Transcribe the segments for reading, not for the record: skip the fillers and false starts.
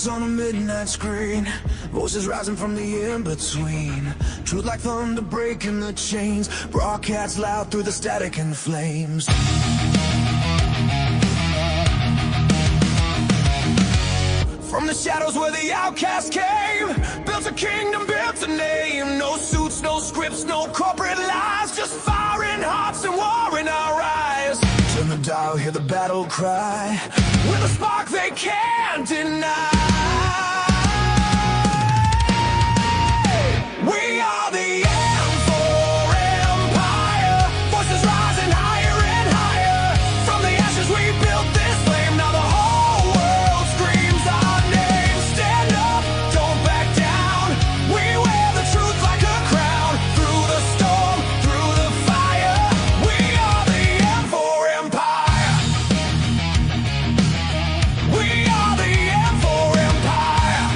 Hearts on a midnight screen, voices rising from the in-between. Truth like thunder breaking the chains, broadcast loud through the static and flames. From the shadows where the outcast came, built a kingdom, built a name. No suits, no scripts, no corporate lies, just firing hearts and war in our eyes. Turn the dial, hear the battle cry, with a spark they can't deny. We are the M4 Empire, voices rising higher and higher. From the ashes we built this flame, now the whole world screams our name. Stand up, don't back down, we wear the truth like a crown. Through the storm, through the fire, we are the M4 Empire. We are the M4 Empire.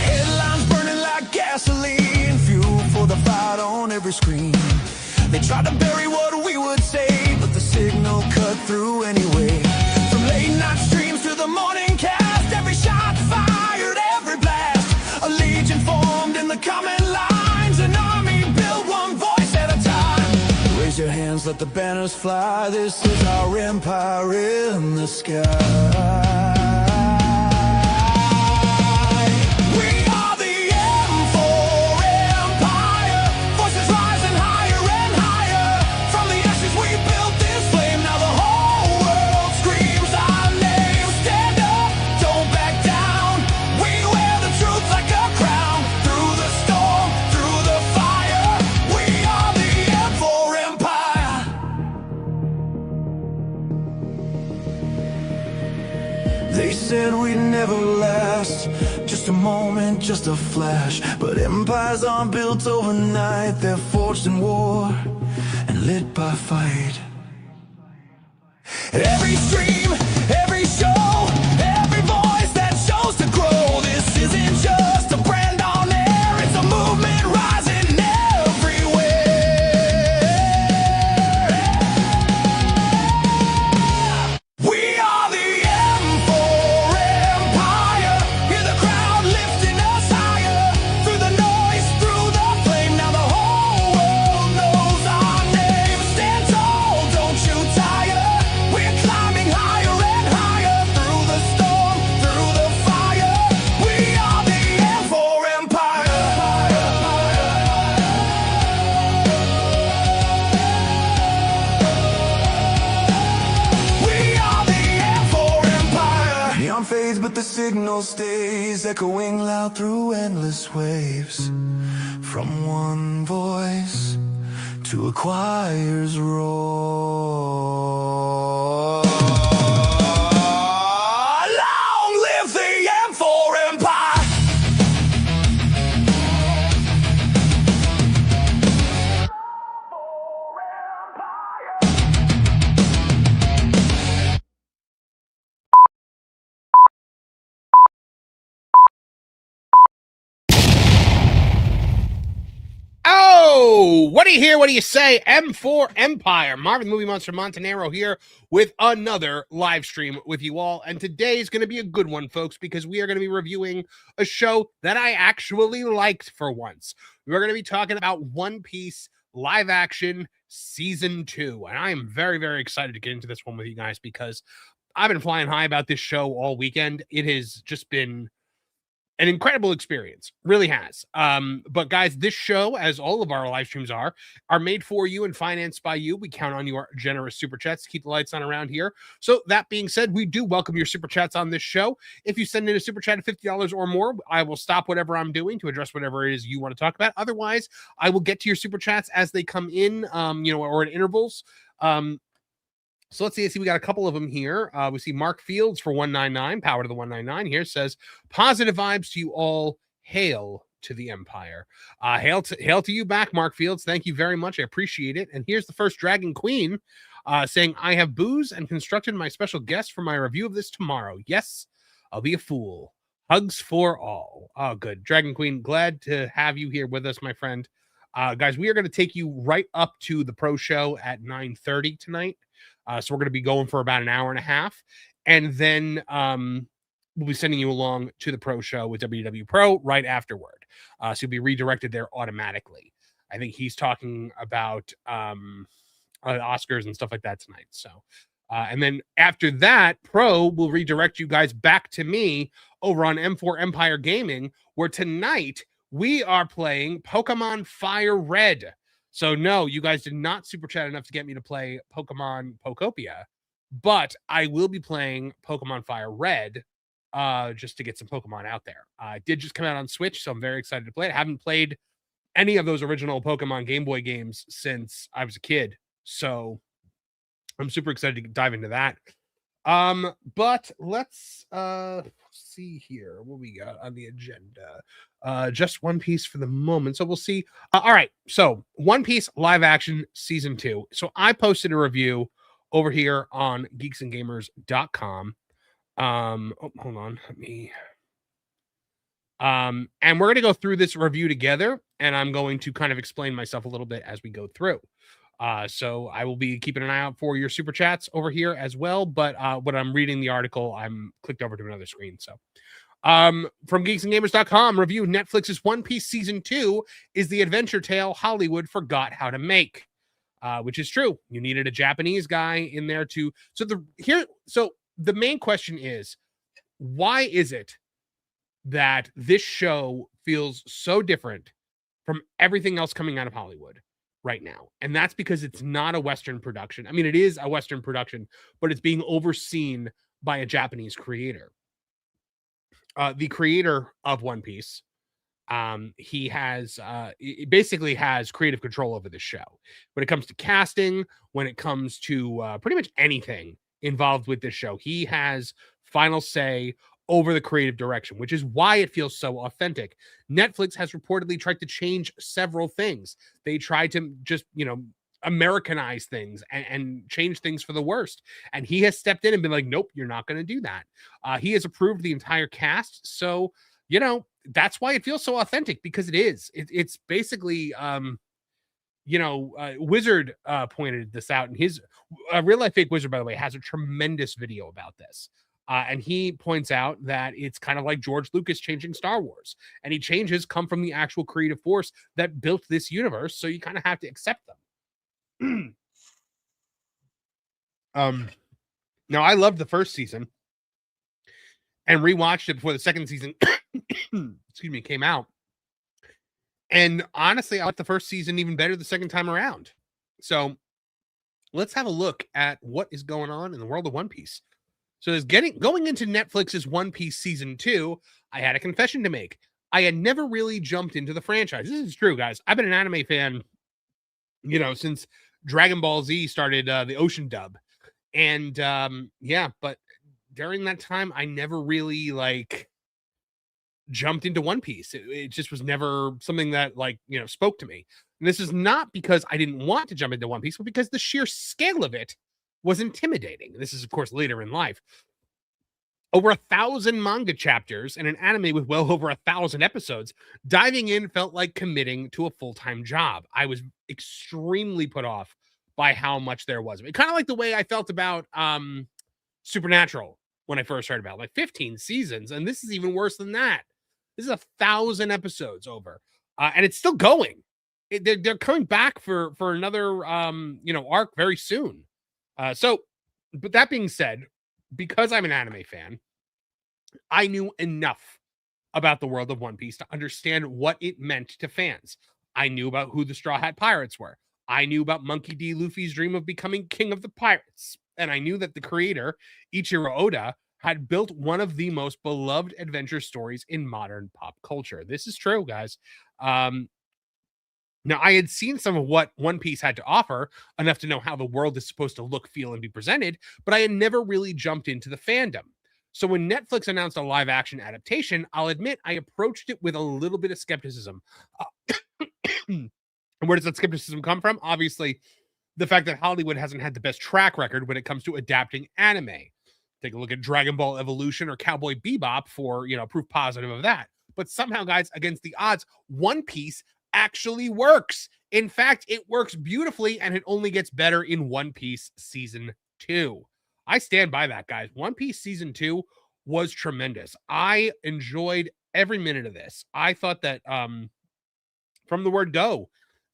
Headlines burning like gasoline, fuel for the fight on every screen. They tried to bury what we would say, but the signal cut through anyway. From late night streams to the morning cast, every shot fired, every blast. A legion formed in the common lines, an army built one voice at a time. Raise your hands, let the banners fly, this is our empire in the sky. We are the M4 Empire, voices rising higher and higher. From the ashes we built this flame, now the whole world screams our name. Stand up, don't back down, we wear the truth like a crown. Through the storm, through the fire, we are the M4 Empire. They said we'd never last, just a moment, just a flash. But empires aren't built overnight, they're forged in war and lit by fight. Every stream, every show, every voice that shows to grow. This isn't just a brand on air, it's a movement rising everywhere. We are the M4 Empire, hear the crowd lifting us higher. Through the noise, through the flame, now the whole world knows our name. Stand tall, don't you tire, we're climbing higher and higher. Through the storm, through the fire, we are the M4 Empire. We are the M4 Empire. Neon fades, but the signal stays, echoing loud through endless waves. From one voice to a choir's roar. Long live the M4 Empire! Oh, what do you hear? What do you say? M4 Empire. Marvin Movie Monster Montanero here with another live stream with you all. And today is going to be a good one, folks, because we are going to be reviewing a show that I actually liked for once. We're going to be talking about One Piece live action season 2. And I am very, very excited to get into this one with you guys because I've been flying high about this show all weekend. It has just been an incredible experience, really has. But guys, this show, as all of our live streams are made for you and financed by you. We count on your generous super chats to keep the lights on around here. So that being said, we do welcome your super chats on this show. If you send in a super chat of $50 or more, I will stop whatever I'm doing to address whatever it is you want to talk about. Otherwise, I will get to your super chats as they come in, or in intervals. So let's see. We got a couple of them here. We see Mark Fields for 199, power to the 199 here, says, positive vibes to you all. Hail to the Empire. Hail to you back, Mark Fields. Thank you very much. I appreciate it. And here's the first Dragon Queen saying, I have booze and constructed my special guest for my review of this tomorrow. Yes, I'll be a fool. Hugs for all. Oh, good. Dragon Queen, glad to have you here with us, my friend. Guys, we are going to take you right up to the pro show at 9:30 tonight. So we're going to be going for about an hour and a half. And then we'll be sending you along to the pro show with WW Pro right afterward. So you'll be redirected there automatically. I think he's talking about Oscars and stuff like that tonight. So, and then after that, Pro will redirect you guys back to me over on M4 Empire Gaming, where tonight we are playing Pokemon Fire Red. So no, you guys did not super chat enough to get me to play Pokemon Pokopia, but I will be playing Pokemon Fire Red just to get some Pokemon out there. It did just come out on Switch, so I'm very excited to play it. I haven't played any of those original Pokemon Game Boy games since I was a kid, so I'm super excited to dive into that. But let's see here what we got on the agenda. Just One Piece for the moment, so we'll see. All right, so One Piece live action season 2. So I posted a review over here on geeksandgamers.com. Hold on, let me and we're going to go through this review together, and I'm going to kind of explain myself a little bit as we go through. So I will be keeping an eye out for your super chats over here as well. But when I'm reading the article, I'm clicked over to another screen. So from geeksandgamers.com, review Netflix's One Piece season 2 is the adventure tale Hollywood forgot how to make, which is true. You needed a Japanese guy in there to. So the main question is, why is it that this show feels so different from everything else coming out of Hollywood right now? And that's because it's not a Western production. I mean, it is a Western production, but it's being overseen by a Japanese creator. The creator of One Piece, he basically has creative control over the show. When it comes to casting, when it comes to pretty much anything involved with this show, he has final say over the creative direction, which is why it feels so authentic. Netflix has reportedly tried to change several things. They tried to just, Americanize things and change things for the worst. And he has stepped in and been like, nope, you're not going to do that. He has approved the entire cast. So, that's why it feels so authentic, because it is. It's basically, Wizard pointed this out, and his Real Life Fake Wizard, by the way, has a tremendous video about this. And he points out that it's kind of like George Lucas changing Star Wars. And he changes come from the actual creative force that built this universe. So you kind of have to accept them. Now, I loved the first season and rewatched it before the second season came out. And honestly, I liked the first season even better the second time around. So let's have a look at what is going on in the world of One Piece. So going into Netflix's One Piece season 2, I had a confession to make. I had never really jumped into the franchise. This is true, guys. I've been an anime fan, since Dragon Ball Z started the Ocean dub. And but during that time, I never really jumped into One Piece. It just was never something that spoke to me. And this is not because I didn't want to jump into One Piece, but because the sheer scale of it was intimidating. This is, of course, later in life. Over 1,000 manga chapters and an anime with well over 1,000 episodes, diving in felt like committing to a full-time job. I was extremely put off by how much there was. Kind of like the way I felt about Supernatural when I first heard about it. 15 seasons, and this is even worse than that. This is 1,000 episodes over, and it's still going. They're coming back for another arc very soon. But that being said, because I'm an anime fan, I knew enough about the world of One Piece to understand what it meant to fans. I knew about who the Straw Hat Pirates were. I knew about Monkey D. Luffy's dream of becoming king of the pirates. And I knew that the creator, Eiichiro Oda, had built one of the most beloved adventure stories in modern pop culture. This is true, guys. Now, I had seen some of what One Piece had to offer, enough to know how the world is supposed to look, feel, and be presented, but I had never really jumped into the fandom. So when Netflix announced a live-action adaptation, I'll admit I approached it with a little bit of skepticism. And where does that skepticism come from? Obviously, the fact that Hollywood hasn't had the best track record when it comes to adapting anime. Take a look at Dragon Ball Evolution or Cowboy Bebop for, proof positive of that. But somehow, guys, against the odds, One Piece actually works. In fact, it works beautifully, and it only gets better in One Piece season 2. I stand by that, guys. One Piece season 2 was tremendous. I enjoyed every minute of this. I thought that from the word go,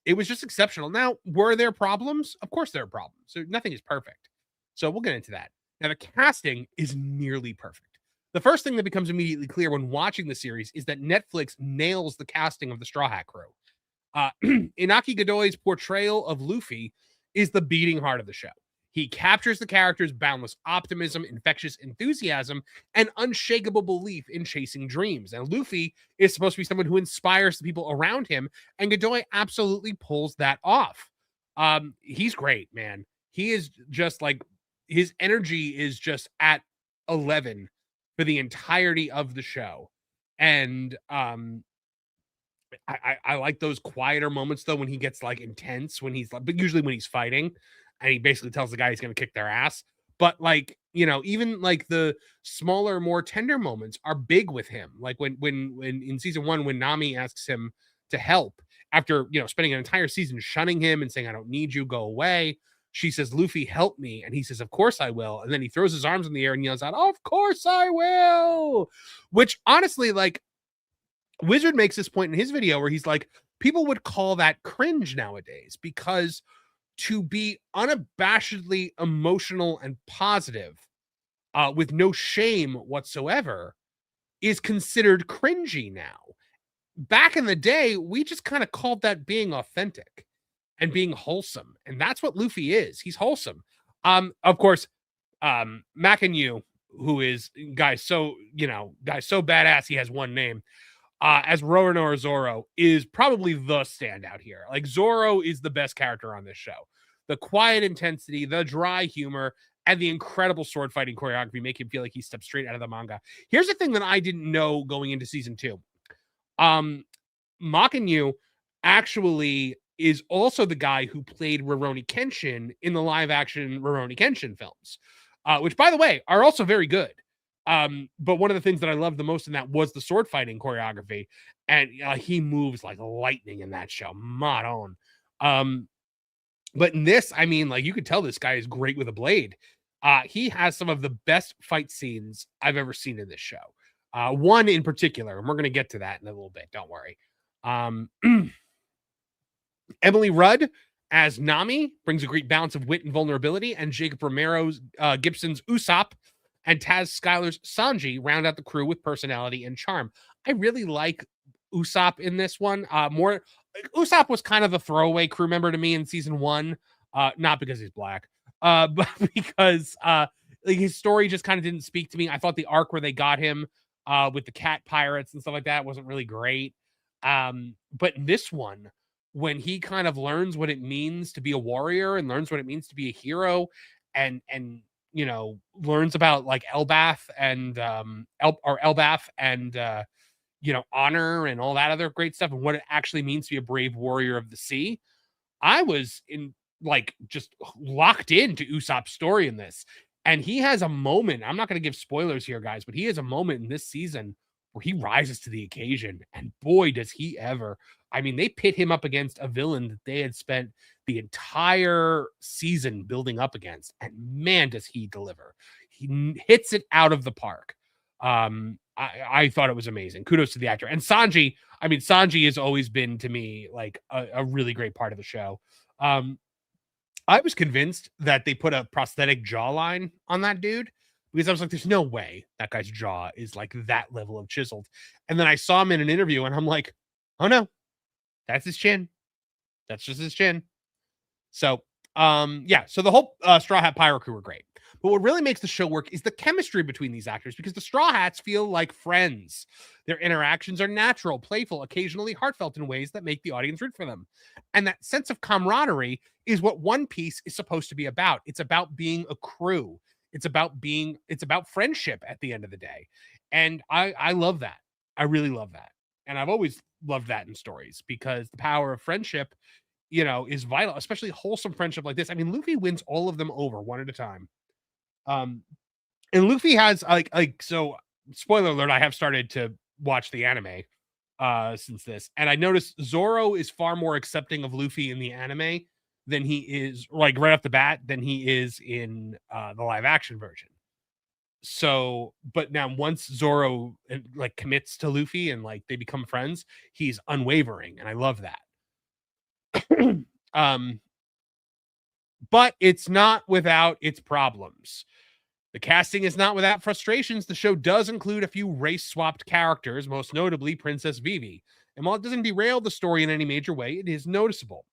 it was just exceptional. Now, were there problems? Of course there are problems. So nothing is perfect. So we'll get into that. Now, the casting is nearly perfect. The first thing that becomes immediately clear when watching the series is that Netflix nails the casting of the Straw Hat crew. Inaki Godoy's portrayal of Luffy is the beating heart of the show. He captures the character's boundless optimism, infectious enthusiasm, and unshakable belief in chasing dreams. And Luffy is supposed to be someone who inspires the people around him, and Godoy absolutely pulls that off. He's great, man. He is just like, his energy is just at 11 for the entirety of the show. And I like those quieter moments though, when he gets like intense, when he's like, but usually when he's fighting and he basically tells the guy he's going to kick their ass. But like, you know, even like the smaller, more tender moments are big with him. Like when in season 1, when Nami asks him to help after, you know, spending an entire season shunning him and saying, I don't need you, go away. She says, Luffy, help me. And he says, of course I will. And then he throws his arms in the air and yells out, of course I will. Which honestly, like, Wizard makes this point in his video where he's like, people would call that cringe nowadays, because to be unabashedly emotional and positive with no shame whatsoever is considered cringy now. Back in the day, we just kind of called that being authentic and being wholesome. And that's what Luffy is. He's wholesome. Of course, Makanyu, who is guys so badass he has one name, as Roronoa Zoro, is probably the standout here. Like, Zoro is the best character on this show. The quiet intensity, the dry humor, and the incredible sword fighting choreography make him feel like he stepped straight out of the manga. Here's the thing that I didn't know going into season 2. Makanyu actually is also the guy who played Rurouni Kenshin in the live-action Rurouni Kenshin films, which, by the way, are also very good. But one of the things that I loved the most in that was the sword fighting choreography, and he moves like lightning in that show. Mod on. But in this, I mean, like, you could tell this guy is great with a blade. He has some of the best fight scenes I've ever seen in this show. One in particular, and we're going to get to that in a little bit. Don't worry. Emily Rudd as Nami brings a great balance of wit and vulnerability, and Jacob Romero's Gibson's Usopp and Taz Skylar's Sanji round out the crew with personality and charm. I really like Usopp in this one. Usopp was kind of a throwaway crew member to me in season 1, not because he's black, but because his story just kind of didn't speak to me. I thought the arc where they got him with the cat pirates and stuff like that wasn't really great. But in this one, when he kind of learns what it means to be a warrior and learns what it means to be a hero, and you know, learns about like Elbath and Elbath and you know, honor and all that other great stuff, and what it actually means to be a brave warrior of the sea. I was just locked into Usopp's story in this. And he has a moment. I'm not going to give spoilers here, guys, but he has a moment in this season where he rises to the occasion. And boy, does he ever. I mean, they pit him up against a villain that they had spent the entire season building up against. And man, does he deliver. He hits it out of the park. I thought it was amazing. Kudos to the actor. And Sanji, I mean, Sanji has always been to me like a really great part of the show. I was convinced that they put a prosthetic jawline on that dude, because I was like, there's no way that guy's jaw is like that level of chiseled. And then I saw him in an interview and I'm like, oh no, that's his chin. That's just his chin. So, yeah, so the whole Straw Hat Pirate crew were great. But what really makes the show work is the chemistry between these actors, because the Straw Hats feel like friends. Their interactions are natural, playful, occasionally heartfelt in ways that make the audience root for them. And that sense of camaraderie is what One Piece is supposed to be about. It's about being a crew. It's about friendship at the end of the day. And I love that. I really love that. And I've always loved that in stories, because the power of friendship, you know, is vital, especially wholesome friendship like this. I mean, Luffy wins all of them over one at a time. And Luffy has so spoiler alert, I have started to watch the anime since this, and I noticed Zoro is far more accepting of Luffy in the anime than he is, like, right off the bat, than he is in the live action version. So, but now once Zoro like commits to Luffy and like they become friends, he's unwavering, and I love that. um, but it's not without its problems. The casting is not without frustrations. The show does include a few race-swapped characters, most notably Princess Vivi. And while it doesn't derail the story in any major way, it is noticeable.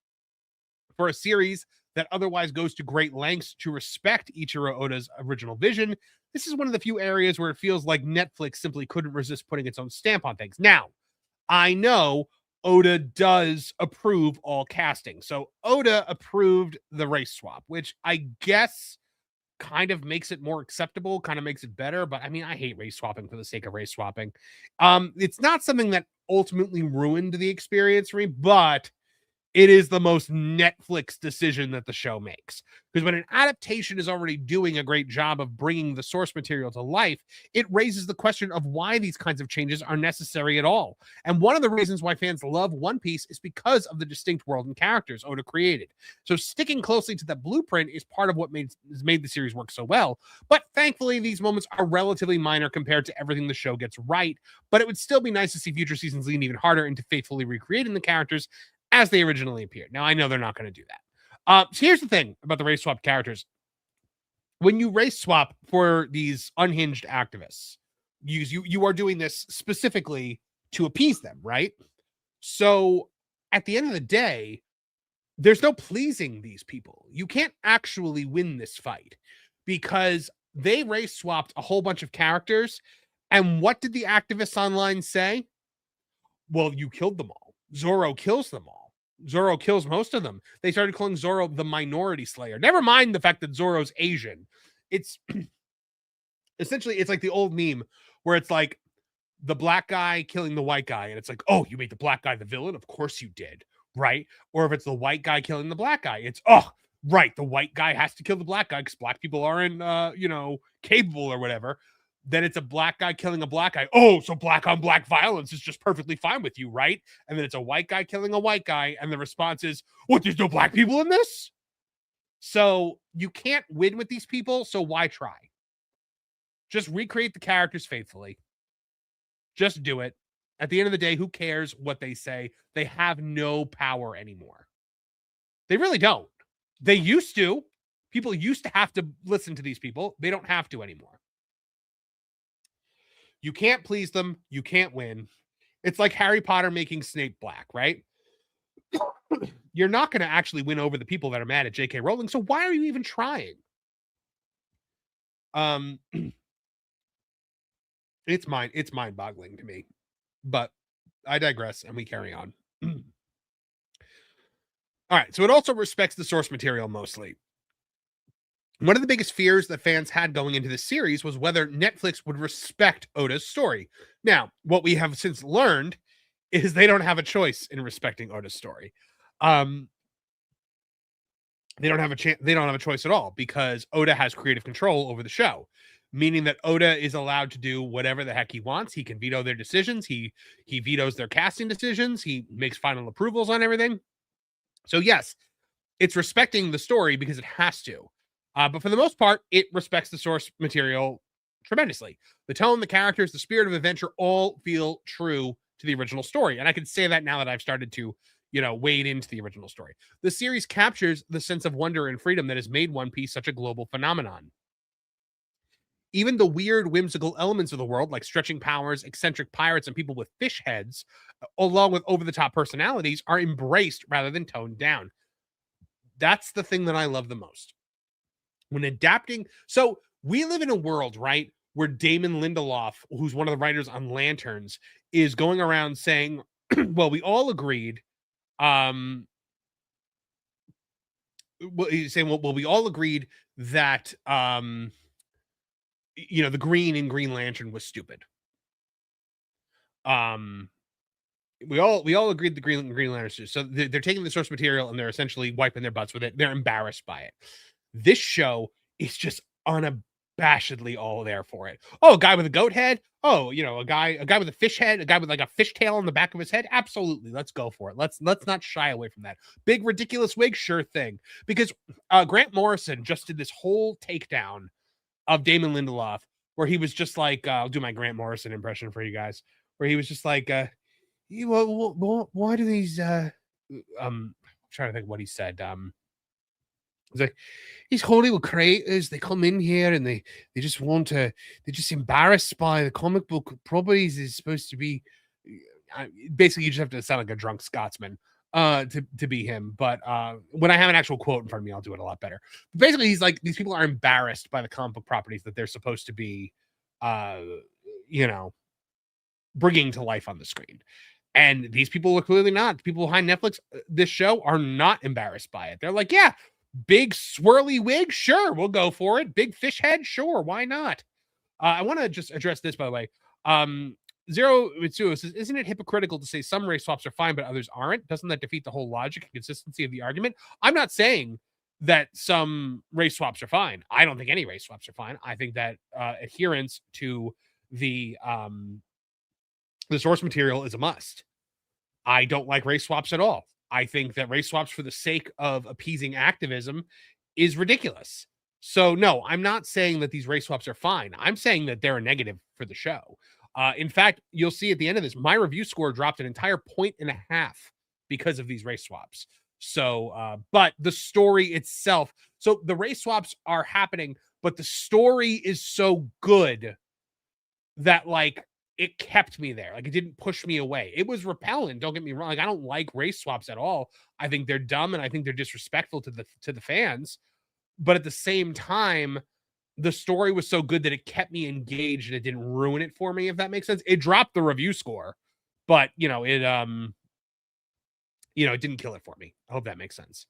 For a series that otherwise goes to great lengths to respect Eiichiro Oda's original vision, this is one of the few areas where it feels like Netflix simply couldn't resist putting its own stamp on things. Now, I know Oda does approve all casting. So Oda approved the race swap, which I guess kind of makes it more acceptable, kind of makes it better. But I mean, I hate race swapping for the sake of race swapping. It's not something that ultimately ruined the experience for me, but it is the most Netflix decision that the show makes. Because when an adaptation is already doing a great job of bringing the source material to life, it raises the question of why these kinds of changes are necessary at all. And one of the reasons why fans love One Piece is because of the distinct world and characters Oda created. So sticking closely to that blueprint is part of what has made the series work so well. But thankfully, these moments are relatively minor compared to everything the show gets right. But it would still be nice to see future seasons lean even harder into faithfully recreating the characters as they originally appeared. Now, I know they're not going to do that. So here's the thing about the race swap characters. When you race swap for these unhinged activists, you are doing this specifically to appease them, right? So at the end of the day, there's no pleasing these people. You can't actually win this fight because they race swapped a whole bunch of characters. And what did the activists online say? Well, you killed them all. Zoro kills them all. Zoro kills most of them. They started calling Zoro the minority slayer. Never mind the fact that Zoro's Asian. It's essentially, it's like the old meme where it's like the black guy killing the white guy. And it's like, oh, you made the black guy the villain? Of course you did, right? Or if it's the white guy killing the black guy, it's, oh, right, the white guy has to kill the black guy because black people aren't, capable or whatever. Then it's a black guy killing a black guy. Oh, so black on black violence is just perfectly fine with you, right? And then it's a white guy killing a white guy. And the response is, what, there's no black people in this? So you can't win with these people. So why try? Just recreate the characters faithfully. Just do it. At the end of the day, who cares what they say? They have no power anymore. They really don't. They used to. People used to have to listen to these people. They don't have to anymore. You can't please them. You can't win. It's like Harry Potter making Snape black, right? You're not going to actually win over the people that are mad at J.K. Rowling. So why are you even trying? It's mind-boggling to me. But I digress, and we carry on. All right. So it also respects the source material mostly. One of the biggest fears that fans had going into this series was whether Netflix would respect Oda's story. Now, what we have since learned is they don't have a choice in respecting Oda's story. They don't have a choice at all because Oda has creative control over the show, meaning that Oda is allowed to do whatever the heck he wants. He can veto their decisions. He vetoes their casting decisions. He makes final approvals on everything. So yes, it's respecting the story because it has to. But for the most part, it respects the source material tremendously. The tone, the characters, the spirit of adventure all feel true to the original story. And I can say that now that I've started to, wade into the original story. The series captures the sense of wonder and freedom that has made One Piece such a global phenomenon. Even the weird, whimsical elements of the world, like stretching powers, eccentric pirates, and people with fish heads, along with over-the-top personalities, are embraced rather than toned down. That's the thing that I love the most. When adapting, so we live in a world, right, where Damon Lindelof, who's one of the writers on Lanterns, is going around saying, well, we all agreed, he's saying, well, we all agreed that, the green in Green Lantern was stupid. We all agreed the Green Lantern. So they're taking the source material and they're essentially wiping their butts with it. They're embarrassed by it. This show is just unabashedly all there for it. Oh, a guy with a goat head. Oh, a guy with a fish head, a guy with like a fish tail on the back of his head. Absolutely, let's go for it. Let's not shy away from that. Big ridiculous wig, sure thing. Because Grant Morrison just did this whole takedown of Damon Lindelof, where he was just like, I'll do my Grant Morrison impression for you guys, where he was just like, why do these? I'm trying to think what he said. He's like, these Hollywood creators, they come in here and they just want to, they're just embarrassed by the comic book properties. Is supposed to be, basically, you just have to sound like a drunk Scotsman to be him. But when I have an actual quote in front of me, I'll do it a lot better. Basically, he's like, these people are embarrassed by the comic book properties that they're supposed to be, bringing to life on the screen. And these people are clearly not. The people behind Netflix, this show, are not embarrassed by it. They're like, yeah, big swirly wig, sure, we'll go for it. Big fish head, sure, why not? I want to just address this, by the way. Zero Mitsuo says, isn't it hypocritical to say some race swaps are fine, but others aren't? Doesn't that defeat the whole logic and consistency of the argument? I'm not saying that some race swaps are fine. I don't think any race swaps are fine. I think that adherence to the source material is a must. I don't like race swaps at all. I think that race swaps for the sake of appeasing activism is ridiculous. So no, I'm not saying that these race swaps are fine. I'm saying that they're a negative for the show. In fact, you'll see at the end of this, my review score dropped an entire 1.5 because of these race swaps. So, but the story itself, so the race swaps are happening, but the story is so good that like it kept me there. Like it didn't push me away. It was repellent. Don't get me wrong. Like I don't like race swaps at all. I think they're dumb and I think they're disrespectful to the fans. But at the same time, the story was so good that it kept me engaged and it didn't ruin it for me, if that makes sense. It dropped the review score, but it didn't kill it for me. I hope that makes sense.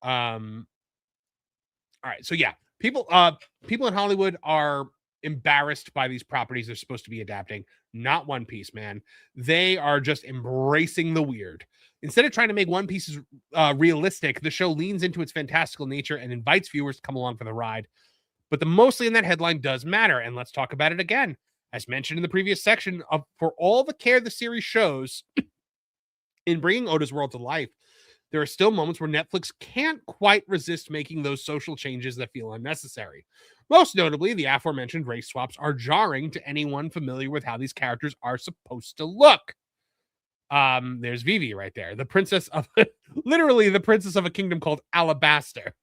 All right. So yeah, people in Hollywood are embarrassed by these properties they're supposed to be adapting. Not One Piece, man. They are just embracing the weird. Instead of trying to make One Piece realistic, the show leans into its fantastical nature and invites viewers to come along for the ride. But the mostly in that headline does matter, and let's talk about it again. As mentioned in the previous section, for all the care the series shows in bringing Oda's world to life, there are still moments where Netflix can't quite resist making those social changes that feel unnecessary. Most notably, the aforementioned race swaps are jarring to anyone familiar with how these characters are supposed to look. There's Vivi right there, the princess of literally the princess of a kingdom called Alabaster.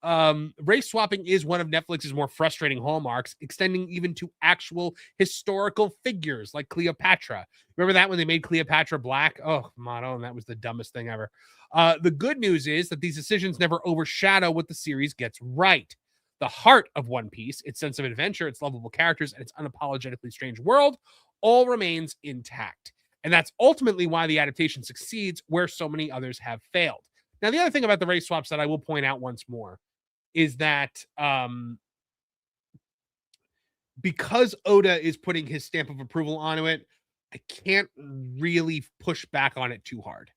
Race swapping is one of Netflix's more frustrating hallmarks, extending even to actual historical figures like Cleopatra. Remember that when they made Cleopatra black? Oh, Madon, that was the dumbest thing ever. The good news is that these decisions never overshadow what the series gets right. The heart of One Piece, its sense of adventure, its lovable characters, and its unapologetically strange world all remains intact. And that's ultimately why the adaptation succeeds where so many others have failed. Now, the other thing about the race swaps that I will point out once more is that because Oda is putting his stamp of approval onto it, I can't really push back on it too hard.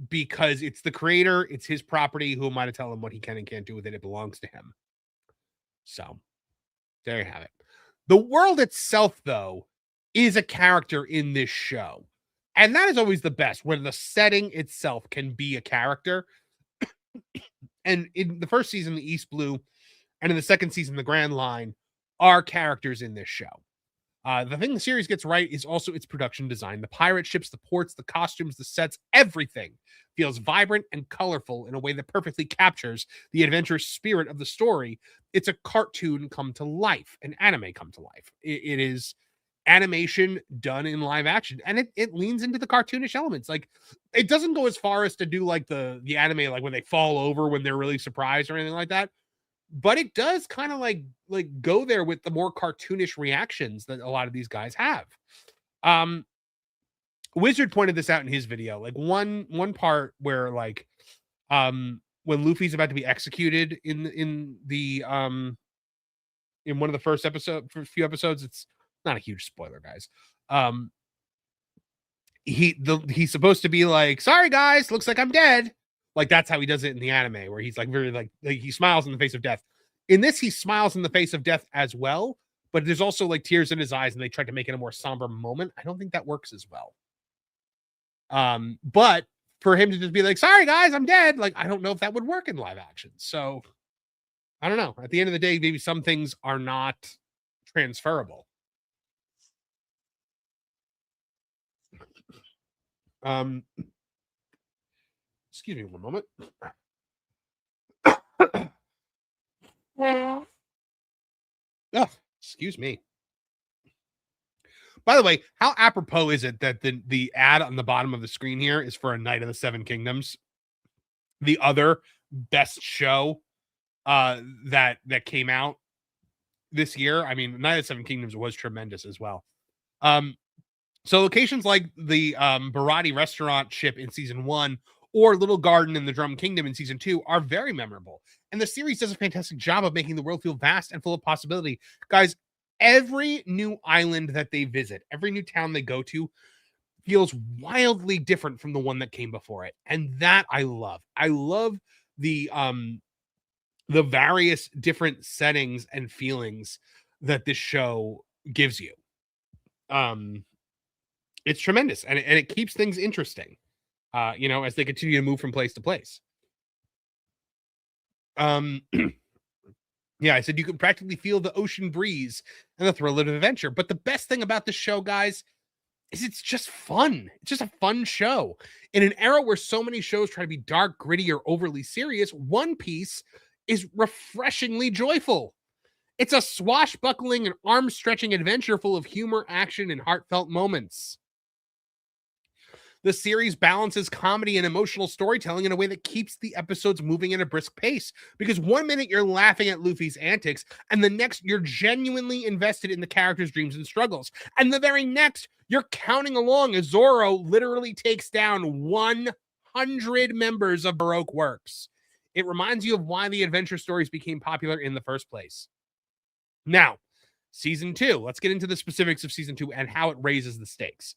Because it's the creator, it's his property. Who am I to tell him what he can and can't do with it? It belongs to him. So, there you have it. The world itself, though, is a character in this show. And that is always the best, when the setting itself can be a character. And in the first season, the East Blue, and in the second season, the Grand Line, are characters in this show. The thing the series gets right is also its production design. The pirate ships, the ports, the costumes, the sets, everything feels vibrant and colorful in a way that perfectly captures the adventurous spirit of the story. It's a cartoon come to life, an anime come to life. It is animation done in live action, and it leans into the cartoonish elements. Like, it doesn't go as far as to do like the anime, like when they fall over when they're really surprised or anything like that, but it does kind of like go there with the more cartoonish reactions that a lot of these guys have. Wizard pointed this out in his video, like one part where like when Luffy's about to be executed in one of the first few episodes. It's not a huge spoiler, guys. He's supposed to be like, sorry guys, looks like I'm dead. Like that's how he does it in the anime, where he's like very like he smiles in the face of death. In this, he smiles in the face of death as well, but there's also like tears in his eyes, and they tried to make it a more somber moment. I don't think that works as well. But for him to just be like, sorry guys, I'm dead, like, I don't know if that would work in live action. So I don't know. At the end of the day, maybe some things are not transferable. Excuse me one moment. Oh, excuse me. By the way, how apropos is it that the ad on the bottom of the screen here is for A Knight of the Seven Kingdoms, the other best show that came out this year? I mean, Knight of the Seven Kingdoms was tremendous as well. So locations like the Barati restaurant ship in season 1 or Little Garden in the Drum Kingdom in season 2 are very memorable. And the series does a fantastic job of making the world feel vast and full of possibility. Guys, every new island that they visit, every new town they go to feels wildly different from the one that came before it. And that I love. I love the various different settings and feelings that this show gives you. It's tremendous, and it keeps things interesting, as they continue to move from place to place. Yeah, I said you can practically feel the ocean breeze and the thrill of adventure. But the best thing about the show, guys, is it's just fun. It's just a fun show. In an era where so many shows try to be dark, gritty, or overly serious, One Piece is refreshingly joyful. It's a swashbuckling and arm-stretching adventure full of humor, action, and heartfelt moments. The series balances comedy and emotional storytelling in a way that keeps the episodes moving at a brisk pace. Because one minute you're laughing at Luffy's antics, and the next you're genuinely invested in the characters' dreams and struggles. And the very next, you're counting along as Zoro literally takes down 100 members of Baroque Works. It reminds you of why the adventure stories became popular in the first place. Now, season 2. Let's get into the specifics of season 2 and how it raises the stakes.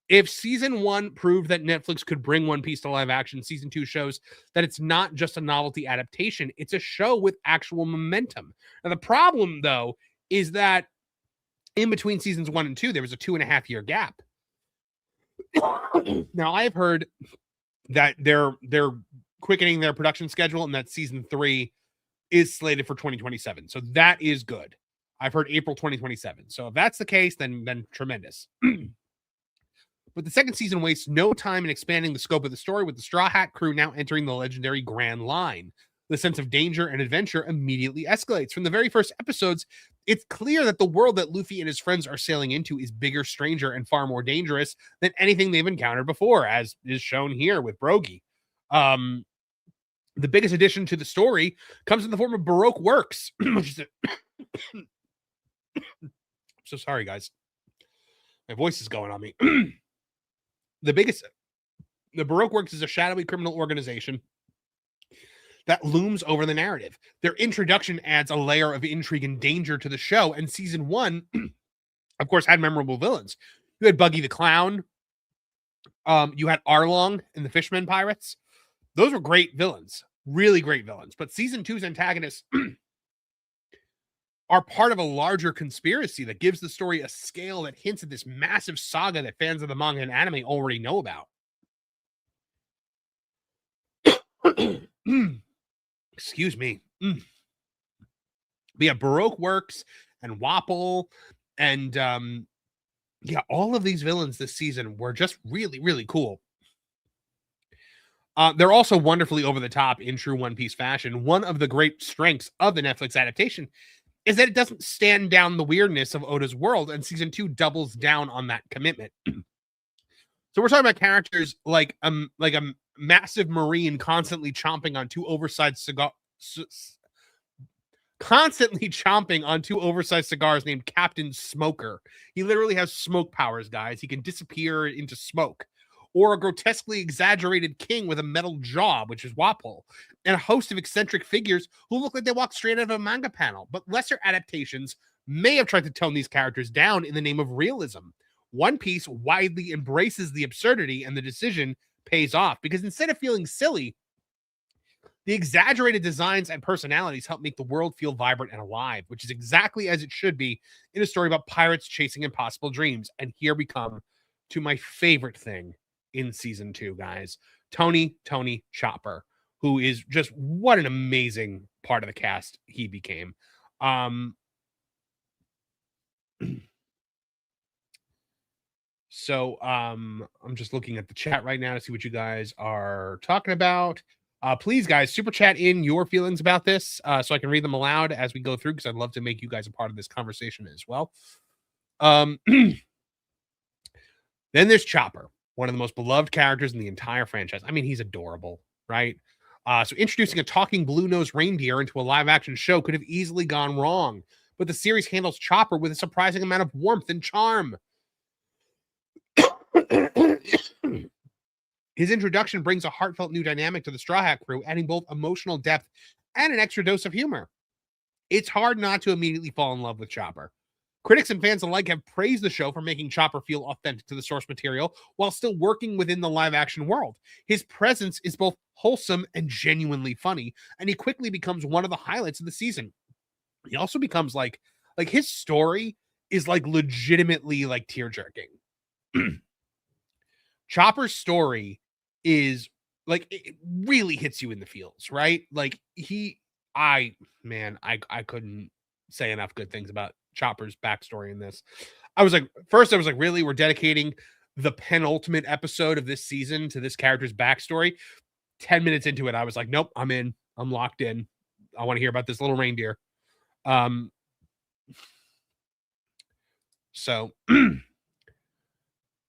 If season 1 proved that Netflix could bring One Piece to live action, season 2 shows that it's not just a novelty adaptation, it's a show with actual momentum. Now, the problem, though, is that in between seasons 1 and 2, there was a 2.5-year gap. Now, I have heard that they're quickening their production schedule and that season 3 is slated for 2027. So that is good. I've heard April 2027. So if that's the case, then tremendous. But the second season wastes no time in expanding the scope of the story, with the Straw Hat crew now entering the legendary Grand Line. The sense of danger and adventure immediately escalates. From the very first episodes, it's clear that the world that Luffy and his friends are sailing into is bigger, stranger, and far more dangerous than anything they've encountered before, as is shown here with Brogy. The biggest addition to the story comes in the form of Baroque Works, which is I'm so sorry, guys. My voice is going on me. The Baroque Works is a shadowy criminal organization that looms over the narrative. Their introduction adds a layer of intrigue and danger to the show, and season 1, of course, had memorable villains. You had Buggy the Clown. You had Arlong and the Fishmen Pirates. Those were great villains, really great villains. But season 2's antagonists are part of a larger conspiracy that gives the story a scale that hints at this massive saga that fans of the manga and anime already know about. Excuse me. But yeah, Baroque Works and Wapple and all of these villains this season were just really, really cool. They're also wonderfully over the top in true One Piece fashion. One of the great strengths of the Netflix adaptation is that it doesn't stand down the weirdness of Oda's world, and season 2 doubles down on that commitment. So we're talking about characters like a massive marine constantly chomping on two oversized cigars named Captain Smoker. He literally has smoke powers, guys. He can disappear into smoke. Or a grotesquely exaggerated king with a metal jaw, which is Wapol, and a host of eccentric figures who look like they walk straight out of a manga panel. But lesser adaptations may have tried to tone these characters down in the name of realism. One Piece widely embraces the absurdity, and the decision pays off, because instead of feeling silly, The exaggerated designs and personalities help make the world feel vibrant and alive, which is exactly as it should be in a story about pirates chasing impossible dreams. And here we come to my favorite thing in season 2, guys. Tony Chopper, who is just what an amazing part of the cast he became. So I'm just looking at the chat right now to see what you guys are talking about. Please, guys, super chat in your feelings about this so I can read them aloud as we go through, because I'd love to make you guys a part of this conversation as well. Then there's Chopper, one of the most beloved characters in the entire franchise. I mean, he's adorable, right? So introducing a talking blue-nosed reindeer into a live-action show could have easily gone wrong, but the series handles Chopper with a surprising amount of warmth and charm. His introduction brings a heartfelt new dynamic to the Straw Hat crew, adding both emotional depth and an extra dose of humor. It's hard not to immediately fall in love with Chopper. Critics and fans alike have praised the show for making Chopper feel authentic to the source material while still working within the live-action world. His presence is both wholesome and genuinely funny, and he quickly becomes one of the highlights of the season. He also becomes like his story is like legitimately like tear-jerking. Chopper's story is like, it really hits you in the feels, right? Like I couldn't say enough good things about Chopper's backstory in this. I was like, really, we're dedicating the penultimate episode of this season to this character's backstory? 10 minutes into it, I was like, nope, I'm in. I'm locked in. I want to hear about this little reindeer. So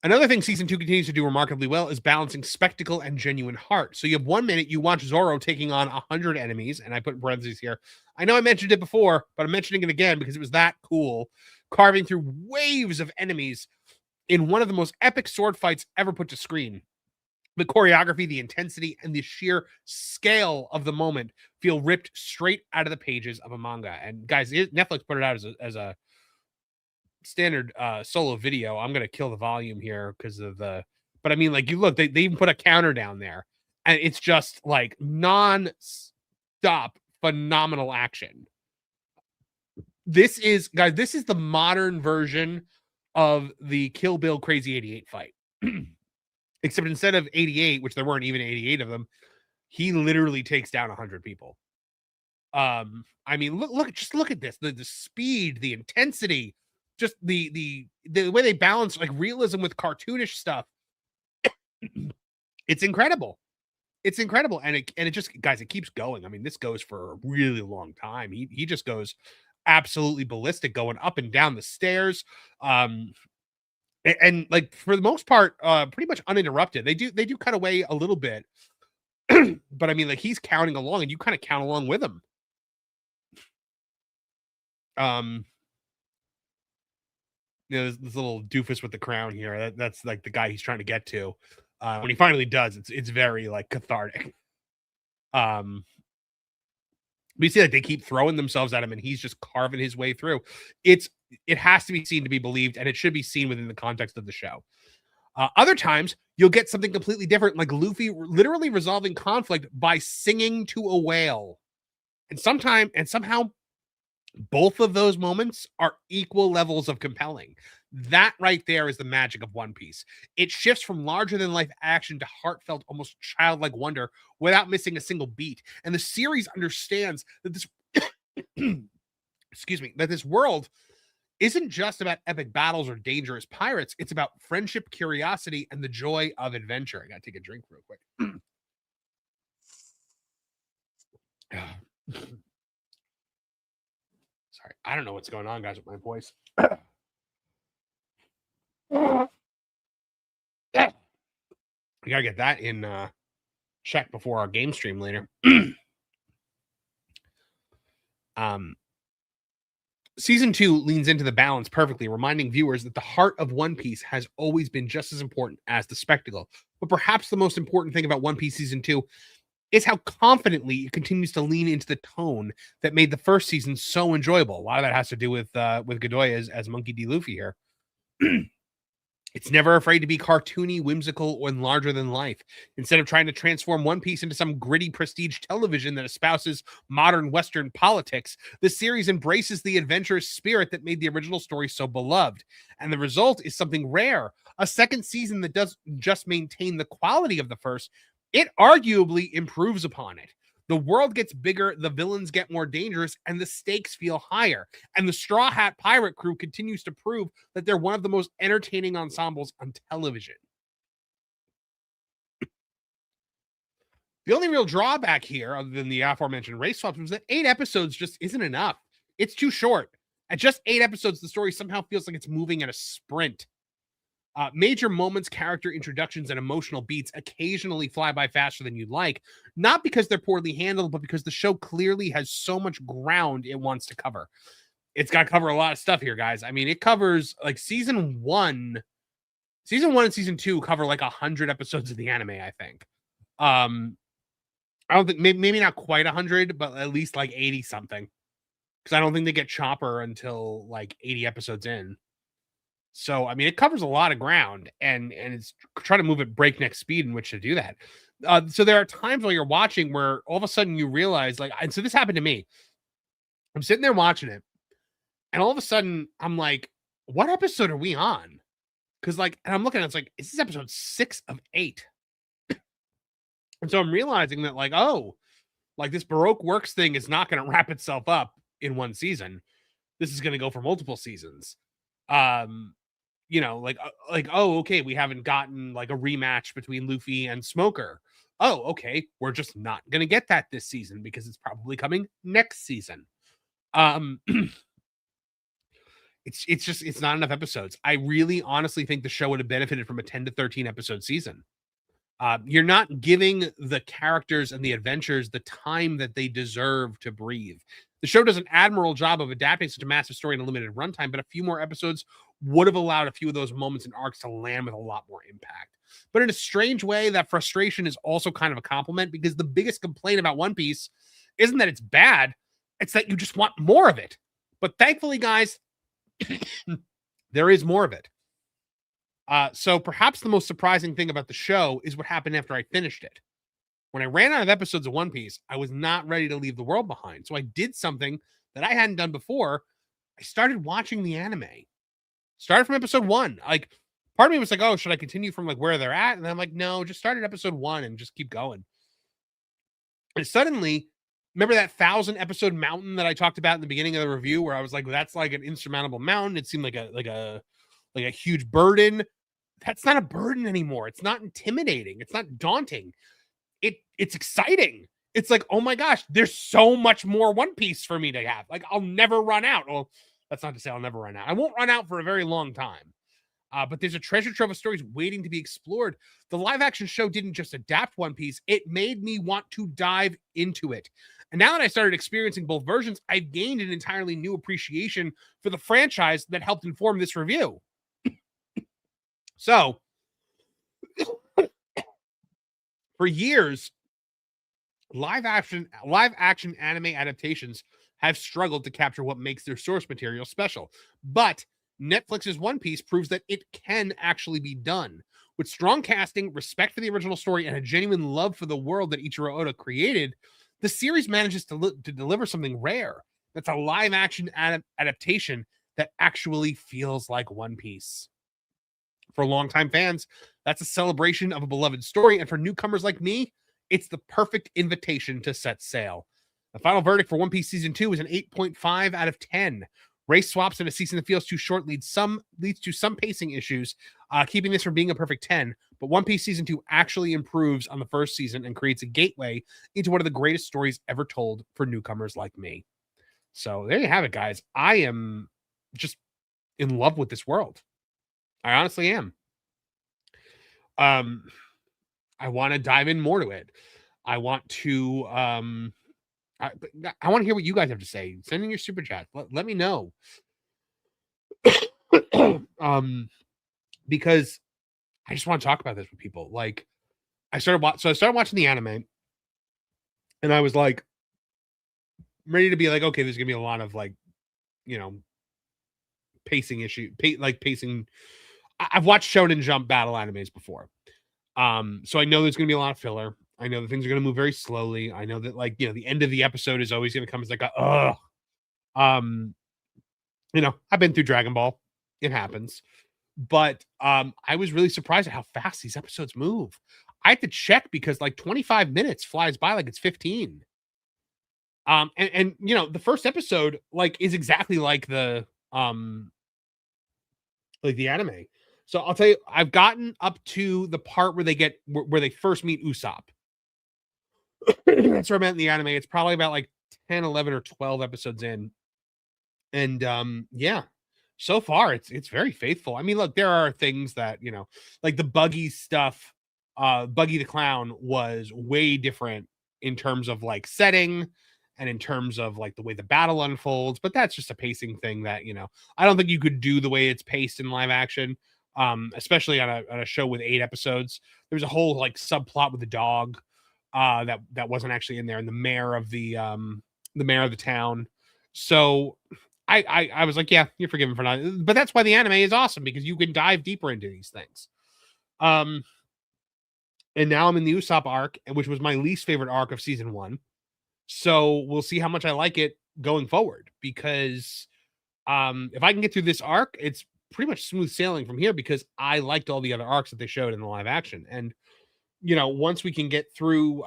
another thing season 2 continues to do remarkably well is balancing spectacle and genuine heart. So you have 1 minute, you watch Zoro taking on 100 enemies, and I put in parentheses here. I know I mentioned it before, but I'm mentioning it again because it was that cool. Carving through waves of enemies in one of the most epic sword fights ever put to screen. The choreography, the intensity, and the sheer scale of the moment feel ripped straight out of the pages of a manga. And guys, Netflix put it out as a standard solo video. I'm gonna kill the volume here because of the, but I mean, like, you look, they even put a counter down there, and it's just like non-stop phenomenal action. This is, guys, this is the modern version of the Kill Bill Crazy 88 fight. Except instead of 88, which there weren't even 88 of them, he literally takes down 100 people. I mean, look at this, the speed, the intensity, just the way they balance like realism with cartoonish stuff. It's incredible. It's incredible. And it just, guys, it keeps going. I mean, this goes for a really long time. He just goes absolutely ballistic, going up and down the stairs. And like, for the most part, pretty much uninterrupted. They do cut away a little bit. But I mean, like, he's counting along and you kind of count along with him. You know, this little doofus with the crown here, that's like the guy he's trying to get to. When he finally does, it's very like cathartic. We see that they keep throwing themselves at him and he's just carving his way through. It has to be seen to be believed, and it should be seen within the context of the show. Other times you'll get something completely different, like Luffy literally resolving conflict by singing to a whale. And somehow both of those moments are equal levels of compelling. That right there is the magic of One Piece. It shifts from larger than life action to heartfelt, almost childlike wonder without missing a single beat. And the series understands that this that this world isn't just about epic battles or dangerous pirates. It's about friendship, curiosity, and the joy of adventure. I gotta take a drink real quick. Sorry, I don't know what's going on, guys, with my voice. We gotta get that in check before our game stream later. Season 2 leans into the balance perfectly, reminding viewers that the heart of One Piece has always been just as important as the spectacle. But perhaps the most important thing about One Piece Season 2 is how confidently it continues to lean into the tone that made the first season so enjoyable. A lot of that has to do with Godoy as Monkey D. Luffy here. It's never afraid to be cartoony, whimsical, and larger than life. Instead of trying to transform One Piece into some gritty prestige television that espouses modern Western politics, the series embraces the adventurous spirit that made the original story so beloved. And the result is something rare, a second season that doesn't just maintain the quality of the first, it arguably improves upon it. The world gets bigger, the villains get more dangerous, and the stakes feel higher. And the Straw Hat Pirate crew continues to prove that they're one of the most entertaining ensembles on television. The only real drawback here, other than the aforementioned race swaps, was that 8 episodes just isn't enough. It's too short. At just 8 episodes, the story somehow feels like it's moving at a sprint. Major moments, character introductions, and emotional beats occasionally fly by faster than you'd like, not because they're poorly handled, but because the show clearly has so much ground it wants to cover. It's got to cover a lot of stuff here, guys. I mean, it covers like season one and season 2 cover like 100 episodes of the anime, I think. I don't think maybe not quite 100, but at least like 80 something. Because I don't think they get Chopper until like 80 episodes in. So, I mean, it covers a lot of ground, and it's trying to move at breakneck speed in which to do that. So there are times while you're watching where all of a sudden you realize, like, and so this happened to me. I'm sitting there watching it, and all of a sudden I'm like, what episode are we on? Because, like, and I'm looking at it, it's like, is this episode 6 of 8? And so I'm realizing that, like, oh, like this Baroque Works thing is not going to wrap itself up in one season. This is going to go for multiple seasons. Like, oh, okay, we haven't gotten like a rematch between Luffy and Smoker. Oh, okay, we're just not gonna get that this season because it's probably coming next season. It's not enough episodes. I really honestly think the show would have benefited from a 10 to 13 episode season. You're not giving the characters and the adventures the time that they deserve to breathe. The show does an admirable job of adapting such a massive story in a limited runtime, but a few more episodes would have allowed a few of those moments and arcs to land with a lot more impact. But in a strange way, that frustration is also kind of a compliment, because the biggest complaint about One Piece isn't that it's bad, it's that you just want more of it. But thankfully, guys, there is more of it. So perhaps the most surprising thing about the show is what happened after I finished it. When I ran out of episodes of One Piece, I was not ready to leave the world behind. So I did something that I hadn't done before. I started watching the anime. Started from episode 1. Like, part of me was like, oh, should I continue from like where they're at? And I'm like, no, just start at episode 1 and just keep going. And suddenly, remember that 1,000 episode mountain that I talked about in the beginning of the review, where I was like, well, that's like an insurmountable mountain. It seemed like a huge burden. That's not a burden anymore. It's not intimidating. It's not daunting. It's exciting. It's like, oh my gosh, there's so much more One Piece for me to have. Like, I'll never run out. Well, that's not to say I'll never run out. I won't run out for a very long time. But there's a treasure trove of stories waiting to be explored. The live action show didn't just adapt One Piece, it made me want to dive into it. And now that I started experiencing both versions, I've gained an entirely new appreciation for the franchise that helped inform this review. So, for years, live action anime adaptations have struggled to capture what makes their source material special. But Netflix's One Piece proves that it can actually be done. With strong casting, respect for the original story, and a genuine love for the world that Eiichiro Oda created, the series manages to deliver something rare. That's a live action adaptation that actually feels like One Piece. For longtime fans, that's a celebration of a beloved story. And for newcomers like me, it's the perfect invitation to set sail. The final verdict for One Piece Season 2 is an 8.5 out of 10. Race swaps in a season that feels too short leads to some pacing issues, keeping this from being a perfect 10. But One Piece Season 2 actually improves on the first season and creates a gateway into one of the greatest stories ever told for newcomers like me. So there you have it, guys. I am just in love with this world. I honestly am. I want to dive in more to it. I want to I want to hear what you guys have to say. Send in your super chat. Let me know. Because I just want to talk about this with people. Like, I started watching the anime, and I was like ready to be like, okay, there's gonna be a lot of like, pacing issue, pacing. I've watched Shonen Jump battle animes before. So I know there's going to be a lot of filler. I know that things are going to move very slowly. I know that, like, the end of the episode is always going to come as like a, ugh. I've been through Dragon Ball. It happens. But I was really surprised at how fast these episodes move. I had to check because like 25 minutes flies by like it's 15. And the first episode like is exactly like the anime. So I'll tell you, I've gotten up to the part where they first meet Usopp. That's where I'm at in the anime. It's probably about like 10, 11, or 12 episodes in. And yeah, so far it's very faithful. I mean, look, there are things that, like the Buggy stuff, Buggy the Clown was way different in terms of like setting and in terms of like the way the battle unfolds, but that's just a pacing thing that, I don't think you could do the way it's paced in live action. Especially on a show with 8 episodes. There's a whole like subplot with the dog that wasn't actually in there, and the mayor of the town. So I was like, yeah, you're forgiven for not. But that's why the anime is awesome, because you can dive deeper into these things. And now I'm in the Usopp arc, which was my least favorite arc of season 1. So we'll see how much I like it going forward, because if I can get through this arc, it's pretty much smooth sailing from here, because I liked all the other arcs that they showed in the live action. And once we can get through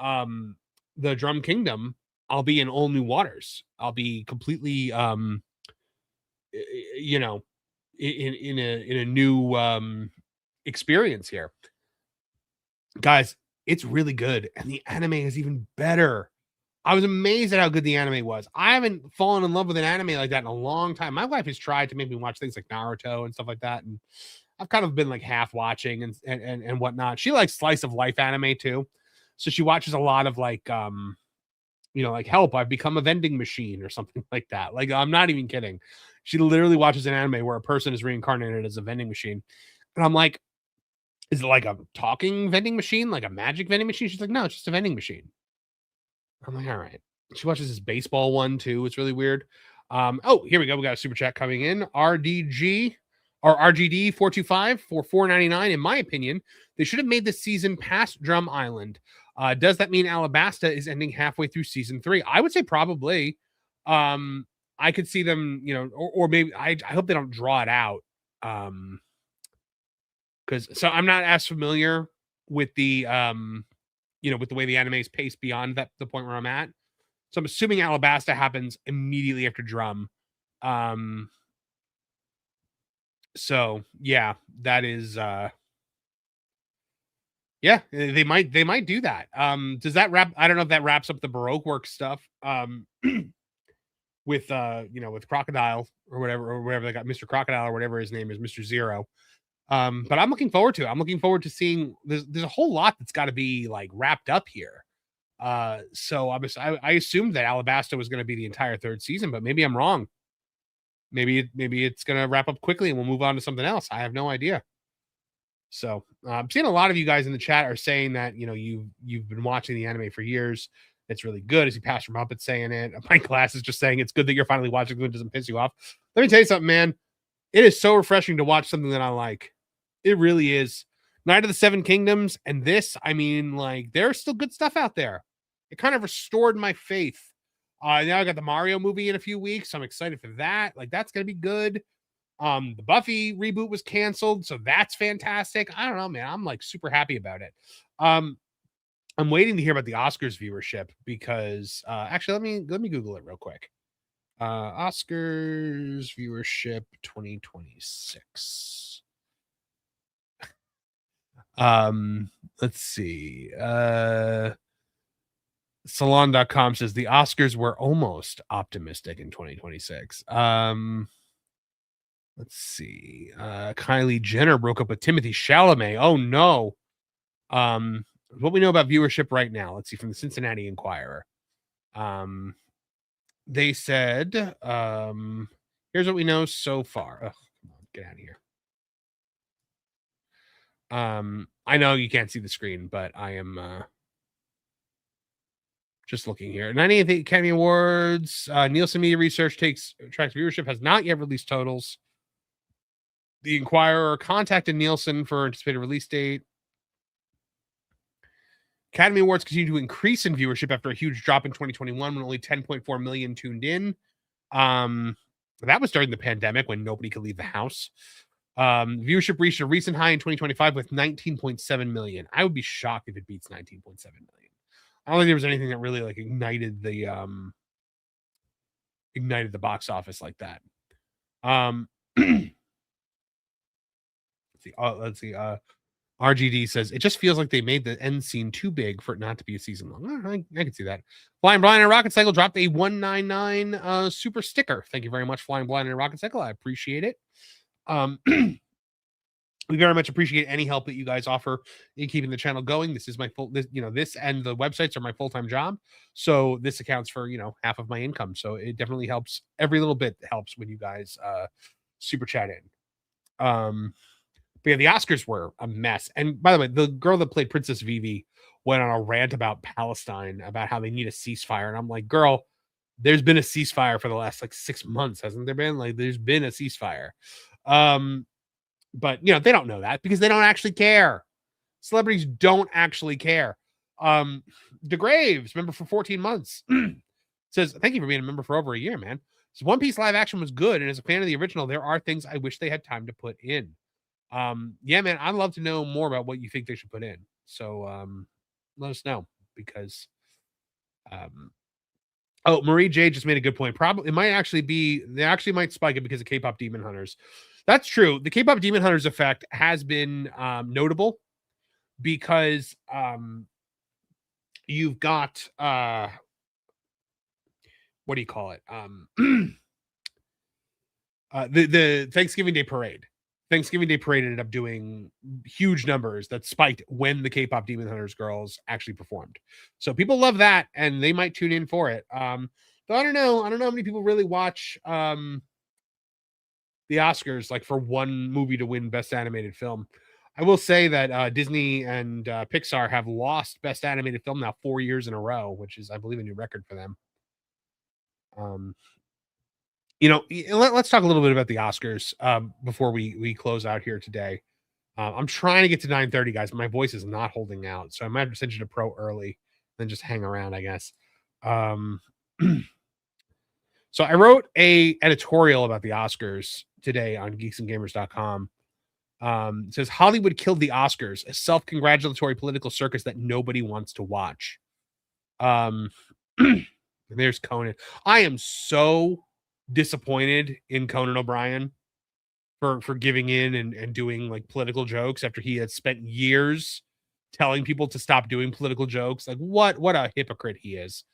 the Drum Kingdom, I'll be in all new waters. I'll be completely in a new experience here. Guys, it's really good, and the anime is even better. I was amazed at how good the anime was. I haven't fallen in love with an anime like that in a long time. My wife has tried to make me watch things like Naruto and stuff like that, and I've kind of been like half watching and whatnot. She likes slice of life anime too, so she watches a lot of like like Help, I've Become a Vending Machine or something like that. Like, I'm not even kidding. She literally watches an anime where a person is reincarnated as a vending machine, and I'm like, is it like a talking vending machine, like a magic vending machine? She's like, no, it's just a vending machine. I'm like, all right. She watches this baseball one too. It's really weird. Oh, here we go. We got a super chat coming in. RDG or RGD 425 for $4.99. In my opinion, they should have made this season past Drum Island. Does that mean Alabasta is ending halfway through season 3? I would say probably. I could see them, or maybe I hope they don't draw it out. Because I'm not as familiar with the with the way the anime is paced beyond the point where I'm at. So I'm assuming Alabasta happens immediately after Drum. So yeah, that is yeah, they might do that. Does that wrap? I don't know if that wraps up the Baroque work stuff. With with Crocodile or whatever they got, Mr. Crocodile or whatever his name is, Mr. Zero. But I'm looking forward to it. I'm looking forward to seeing there's a whole lot that's got to be like wrapped up here. So I assumed that Alabasta was going to be the entire 3rd season, but maybe I'm wrong. Maybe it's going to wrap up quickly and we'll move on to something else. I have no idea. So I'm seeing a lot of you guys in the chat are saying that, you've been watching the anime for years. It's really good. I see Pastor Muppet saying it. My class is just saying it's good that you're finally watching something that doesn't piss you off. Let me tell you something, man. It is so refreshing to watch something that I like. It really is. Night of the Seven Kingdoms and this, I mean, like, there's still good stuff out there. It kind of restored my faith. Now I got the Mario movie in a few weeks. So I'm excited for that. Like, that's going to be good. The Buffy reboot was canceled, so that's fantastic. I don't know, man. I'm like super happy about it. I'm waiting to hear about the Oscars viewership because actually let me Google it real quick. Oscars viewership 2026. Let's see. Salon.com says the Oscars were almost optimistic in 2026. Let's see. Kylie Jenner broke up with Timothy Chalamet. Oh no. What we know about viewership right now. Let's see, from the Cincinnati Enquirer. They said, here's what we know so far. Oh, come on, get out of here. I know you can't see the screen, but I am just looking here. 98th Academy Awards. Nielsen Media Research tracks viewership, has not yet released totals. The Inquirer contacted Nielsen for anticipated release date. Academy Awards continue to increase in viewership after a huge drop in 2021 when only 10.4 million tuned in. That was during the pandemic when nobody could leave the house. Viewership reached a recent high in 2025 with 19.7 million. I would be shocked if it beats 19.7 million. I don't think there was anything that really like ignited the box office like that. Let's see. RGD says it just feels like they made the end scene too big for it not to be a season long. I can see that. Flying Blind and Rocket Cycle dropped a 199 super sticker. Thank you very much, Flying Blind and Rocket Cycle. I appreciate it. We very much appreciate any help that you guys offer in keeping the channel going. This is my this and the websites are my full-time job. So this accounts for, half of my income. So it definitely helps. Every little bit helps when you guys super chat in. But yeah, the Oscars were a mess. And by the way, the girl that played Princess Vivi went on a rant about Palestine, about how they need a ceasefire. And I'm like, girl, there's been a ceasefire for the last 6 months, hasn't there been? There's been a ceasefire. But they don't know that because they don't actually care. Celebrities don't actually care. DeGraves, member for 14 months, says, thank you for being a member for over a year, man. So One Piece live action was good. And as a fan of the original, there are things I wish they had time to put in. Yeah, man, I'd love to know more about what you think they should put in. So let us know because Marie J just made a good point. Probably it might actually be they actually might spike it because of K-pop Demon Hunters. That's true. The K-pop Demon Hunters effect has been notable because you've got what do you call it? The Thanksgiving Day Parade. Thanksgiving Day Parade ended up doing huge numbers that spiked when the K-pop Demon Hunters girls actually performed. So people love that, and they might tune in for it. Though I don't know how many people really watch the Oscars for one movie to win Best Animated Film. I will say that Disney and Pixar have lost Best Animated Film now 4 years in a row, which is, I believe, a new record for them. Let's talk a little bit about the Oscars before we close out here today. I'm trying to get to 9:30, guys. But my voice is not holding out, so I might have to send you to pro early, then just hang around, I guess. So I wrote a editorial about the Oscars today on geeksandgamers.com. It says Hollywood killed the Oscars, a self-congratulatory political circus that nobody wants to watch. There's Conan. I am so disappointed in Conan O'Brien for giving in and doing political jokes after he had spent years telling people to stop doing political jokes. What a hypocrite he is.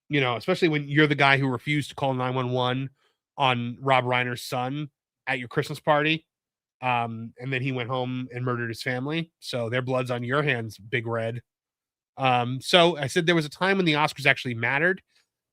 Especially when you're the guy who refused to call 911 on Rob Reiner's son at your Christmas party. And then he went home and murdered his family. So their blood's on your hands, Big Red. So I said there was a time when the Oscars actually mattered.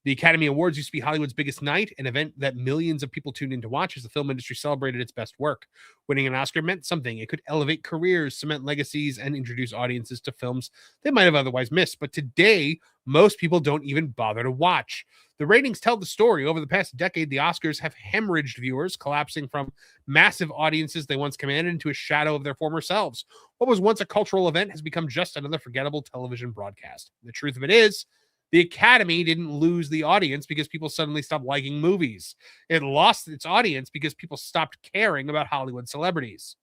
The Academy Awards used to be Hollywood's biggest night, an event that millions of people tuned in to watch as the film industry celebrated its best work. Winning an Oscar meant something. It could elevate careers, cement legacies, and introduce audiences to films they might have otherwise missed. But today, most people don't even bother to watch. The ratings tell the story. Over the past decade, the Oscars have hemorrhaged viewers, collapsing from massive audiences they once commanded into a shadow of their former selves. What was once a cultural event has become just another forgettable television broadcast. The truth of it is, the Academy didn't lose the audience because people suddenly stopped liking movies. It lost its audience because people stopped caring about Hollywood celebrities.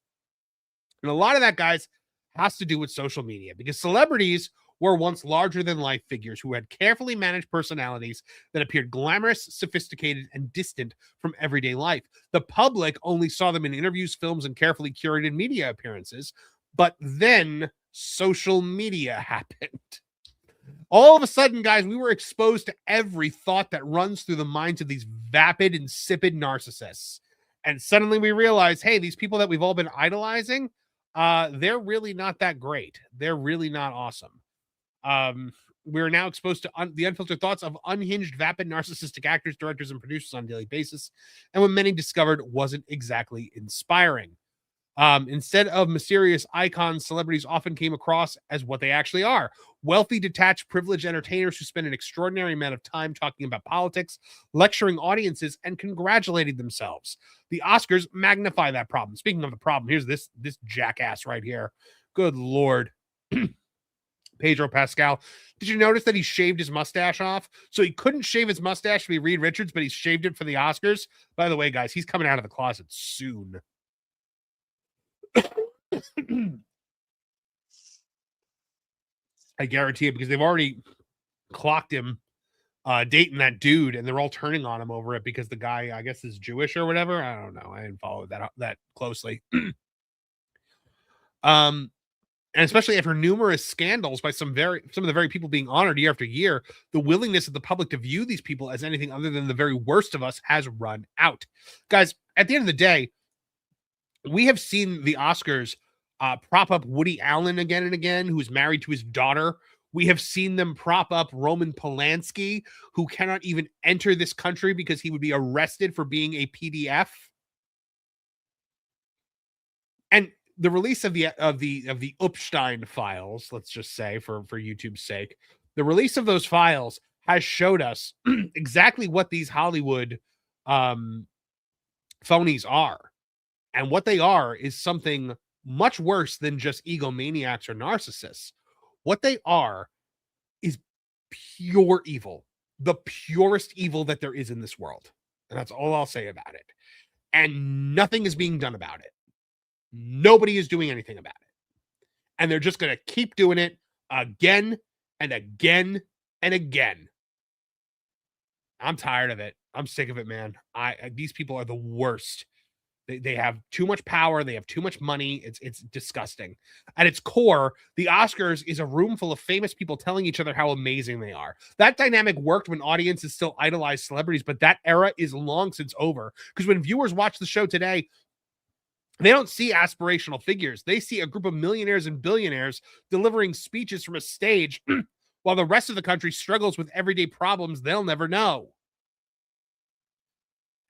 And a lot of that, guys, has to do with social media because celebrities were once larger-than-life figures who had carefully managed personalities that appeared glamorous, sophisticated, and distant from everyday life. The public only saw them in interviews, films, and carefully curated media appearances. But then social media happened. All of a sudden, guys, we were exposed to every thought that runs through the minds of these vapid, insipid narcissists. And suddenly we realize, hey, these people that we've all been idolizing, they're really not that great. They're really not awesome. We're now exposed to the unfiltered thoughts of unhinged, vapid, narcissistic actors, directors, and producers on a daily basis. And what many discovered wasn't exactly inspiring. Instead of mysterious icons, celebrities often came across as what they actually are: wealthy, detached, privileged entertainers who spend an extraordinary amount of time talking about politics, lecturing audiences, and congratulating themselves. The Oscars magnify that problem. Speaking of the problem, here's this jackass right here. Good Lord. Pedro Pascal. Did you notice that he shaved his mustache off? So he couldn't shave his mustache to be Reed Richards, but he shaved it for the Oscars. By the way, guys, he's coming out of the closet soon. I guarantee it, because they've already clocked him dating that dude, and they're all turning on him over it because the guy, I guess, is Jewish or whatever. I don't know. I didn't follow that closely. And especially after numerous scandals by some of the very people being honored year after year, the willingness of the public to view these people as anything other than the very worst of us has run out. Guys, at the end of the day, we have seen the Oscars prop up Woody Allen again and again, who's married to his daughter. We have seen them prop up Roman Polanski, who cannot even enter this country because he would be arrested for being a PDF. And the release of the Epstein files, let's just say for YouTube's sake, the release of those files has showed us exactly what these Hollywood phonies are. And what they are is something much worse than just egomaniacs or narcissists. What they are is pure evil, the purest evil that there is in this world. And that's all I'll say about it. And nothing is being done about it. Nobody is doing anything about it. And they're just going to keep doing it again and again and again. I'm tired of it. I'm sick of it, man. These people are the worst. They have too much power. They have too much money. It's disgusting. At its core, the Oscars is a room full of famous people telling each other how amazing they are. That dynamic worked when audiences still idolized celebrities, but that era is long since over. Because when viewers watch the show today, they don't see aspirational figures. They see a group of millionaires and billionaires delivering speeches from a stage while the rest of the country struggles with everyday problems they'll never know.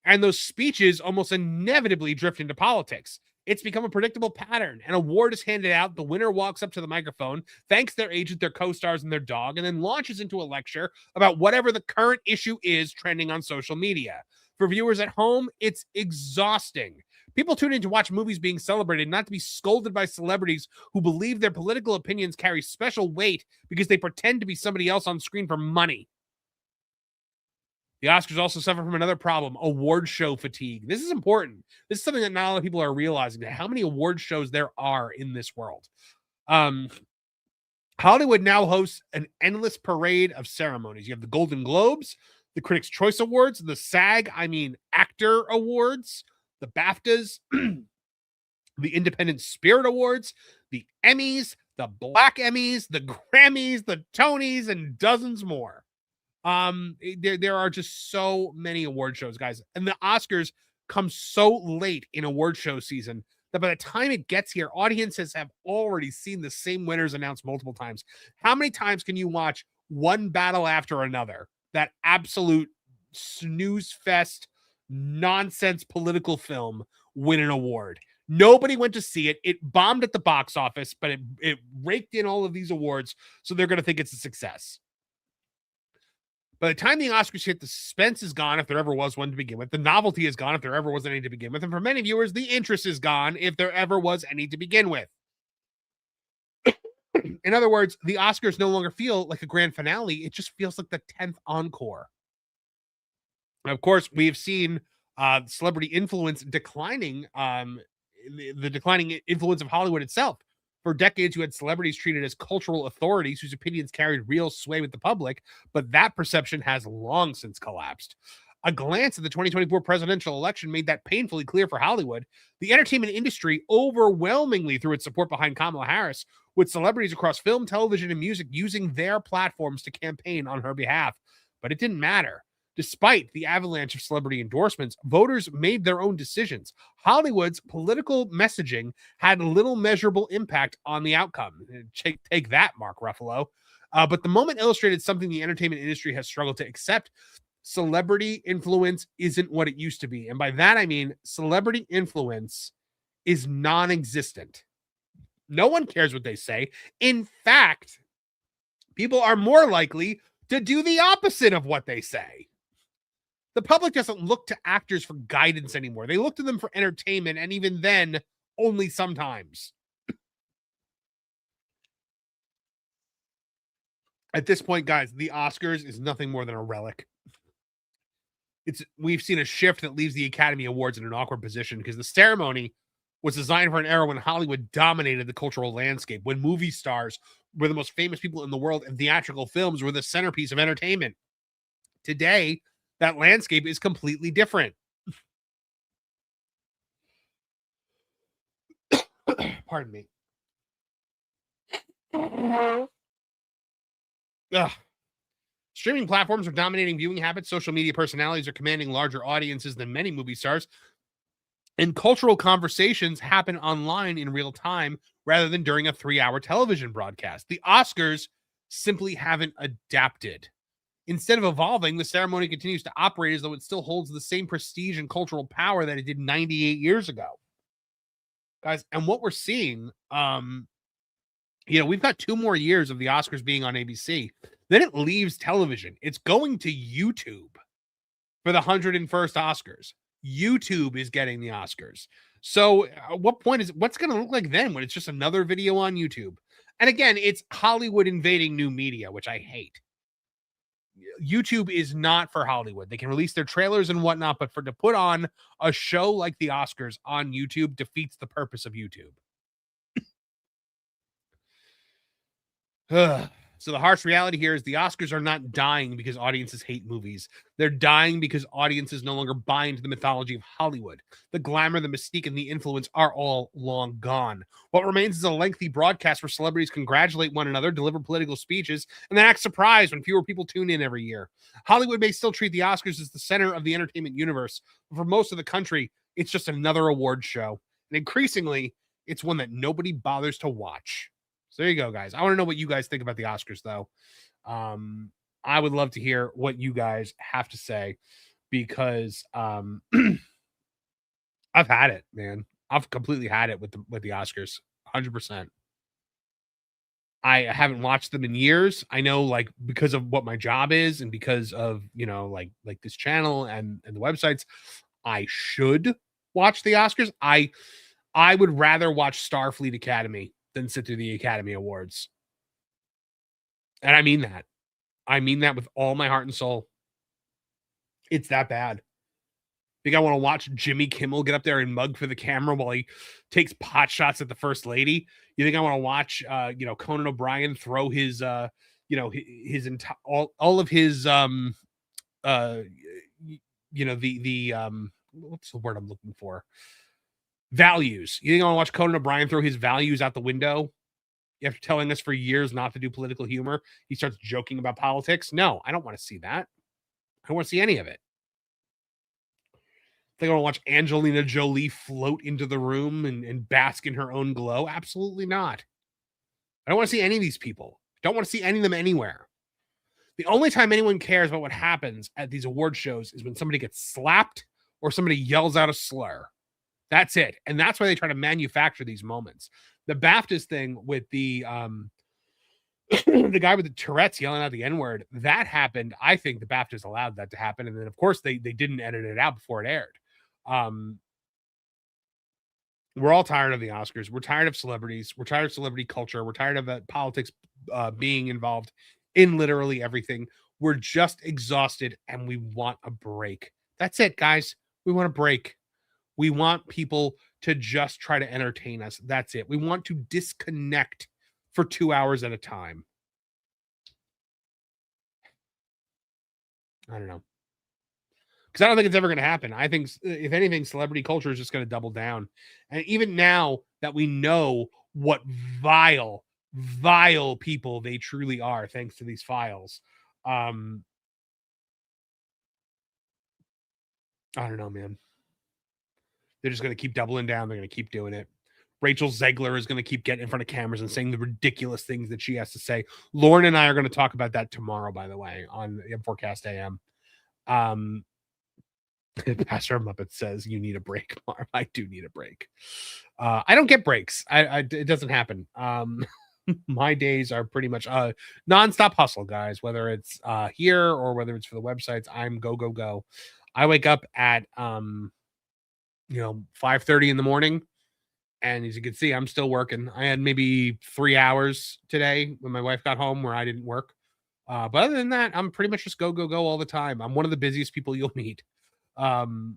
And those speeches almost inevitably drift into politics. It's become a predictable pattern. An award is handed out, the winner walks up to the microphone, thanks their agent, their co-stars, and their dog, and then launches into a lecture about whatever the current issue is trending on social media. For viewers at home, it's exhausting. People tune in to watch movies being celebrated, not to be scolded by celebrities who believe their political opinions carry special weight because they pretend to be somebody else on screen for money. The Oscars also suffer from another problem: award show fatigue. This is important. This is something that not a lot of people are realizing, how many award shows there are in this world. Hollywood now hosts an endless parade of ceremonies. You have the Golden Globes, the Critics' Choice Awards, the SAG, Actor Awards, the BAFTAs, the Independent Spirit Awards, the Emmys, the Black Emmys, the Grammys, the Tonys, and dozens more. There are just so many award shows, guys. And the Oscars come so late in award show season that by the time it gets here, audiences have already seen the same winners announced multiple times. How many times can you watch one battle after another, that absolute snooze fest nonsense political film, win an award? Nobody went to see it. It bombed at the box office, but it raked in all of these awards, so they're going to think it's a success. By the time the Oscars hit, the suspense is gone, if there ever was one to begin with. The novelty is gone, if there ever was any to begin with. And for many viewers, the interest is gone, if there ever was any to begin with. In other words, the Oscars no longer feel like a grand finale. It just feels like the 10th encore. And of course, we've seen celebrity influence declining, the declining influence of Hollywood itself. For decades, you had celebrities treated as cultural authorities whose opinions carried real sway with the public, but that perception has long since collapsed. A glance at the 2024 presidential election made that painfully clear for Hollywood. The entertainment industry overwhelmingly threw its support behind Kamala Harris, with celebrities across film, television, and music using their platforms to campaign on her behalf. But it didn't matter. Despite the avalanche of celebrity endorsements, voters made their own decisions. Hollywood's political messaging had little measurable impact on the outcome. Take that, Mark Ruffalo. But the moment illustrated something the entertainment industry has struggled to accept. Celebrity influence isn't what it used to be. And by that, I mean celebrity influence is non-existent. No one cares what they say. In fact, people are more likely to do the opposite of what they say. The public doesn't look to actors for guidance anymore. They look to them for entertainment, and even then, only sometimes. At this point, guys, the Oscars is nothing more than a relic. We've seen a shift that leaves the Academy Awards in an awkward position because the ceremony was designed for an era when Hollywood dominated the cultural landscape, when movie stars were the most famous people in the world and theatrical films were the centerpiece of entertainment. Today, that landscape is completely different. Pardon me. Ugh. Streaming platforms are dominating viewing habits. Social media personalities are commanding larger audiences than many movie stars. And cultural conversations happen online in real time rather than during a 3-hour television broadcast. The Oscars simply haven't adapted. Instead of evolving, the ceremony continues to operate as though it still holds the same prestige and cultural power that it did 98 years ago. Guys, and what we're seeing, we've got 2 more years of the Oscars being on ABC. Then it leaves television. It's going to YouTube for the 101st Oscars. YouTube is getting the Oscars. So at what point what's going to look like then when it's just another video on YouTube? And again, it's Hollywood invading new media, which I hate. YouTube is not for Hollywood. They can release their trailers and whatnot, but to put on a show like the Oscars on YouTube defeats the purpose of YouTube. So the harsh reality here is the Oscars are not dying because audiences hate movies. They're dying because audiences no longer buy into the mythology of Hollywood. The glamour, the mystique, and the influence are all long gone. What remains is a lengthy broadcast where celebrities congratulate one another, deliver political speeches, and then act surprised when fewer people tune in every year. Hollywood may still treat the Oscars as the center of the entertainment universe, but for most of the country, it's just another award show. And increasingly, it's one that nobody bothers to watch. So there you go, guys. I want to know what you guys think about the Oscars, though. I would love to hear what you guys have to say because I've had it, man. I've completely had it with the Oscars, 100%. I haven't watched them in years. I know, like, because of what my job is and because of, like this channel and the websites, I should watch the Oscars. I would rather watch Starfleet Academy than sit through the Academy Awards. And I mean that. I mean that with all my heart and soul. It's that bad. Think I want to watch Jimmy Kimmel get up there and mug for the camera while he takes pot shots at the first lady? You think I want to watch Conan O'Brien throw his his entire all of his what's the word I'm looking for? Values. You think I want to watch Conan O'Brien throw his values out the window after telling us for years not to do political humor? He starts joking about politics. No, I don't want to see that. I don't want to see any of it. I think I want to watch Angelina Jolie float into the room and bask in her own glow. Absolutely not. I don't want to see any of these people. I don't want to see any of them anywhere. The only time anyone cares about what happens at these award shows is when somebody gets slapped or somebody yells out a slur. That's it. And that's why they try to manufacture these moments. The BAFTAs thing with the the guy with the Tourette's yelling out the N-word, that happened. I think the BAFTAs allowed that to happen. And then, of course, they didn't edit it out before it aired. We're all tired of the Oscars. We're tired of celebrities. We're tired of celebrity culture. We're tired of politics being involved in literally everything. We're just exhausted and we want a break. That's it, guys. We want a break. We want people to just try to entertain us. That's it. We want to disconnect for 2 hours at a time. I don't know. Because I don't think it's ever going to happen. I think, if anything, celebrity culture is just going to double down. And even now that we know what vile, vile people they truly are, thanks to these files, I don't know, man. They're just going to keep doubling down. They're going to keep doing it. Rachel Zegler is going to keep getting in front of cameras and saying the ridiculous things that she has to say. Lauren and I are going to talk about that tomorrow, by the way, on M4Cast AM. Pastor Muppet says you need a break, Marv. I do need a break. I don't get breaks. It doesn't happen. My days are pretty much nonstop hustle, guys. Whether it's here or whether it's for the websites, I'm go go go. I wake up at 5:30 in the morning, and as you can see, I'm still working. I had maybe 3 hours today when my wife got home where I didn't work. But other than that, I'm pretty much just go go go all the time. I'm one of the busiest people you'll meet. So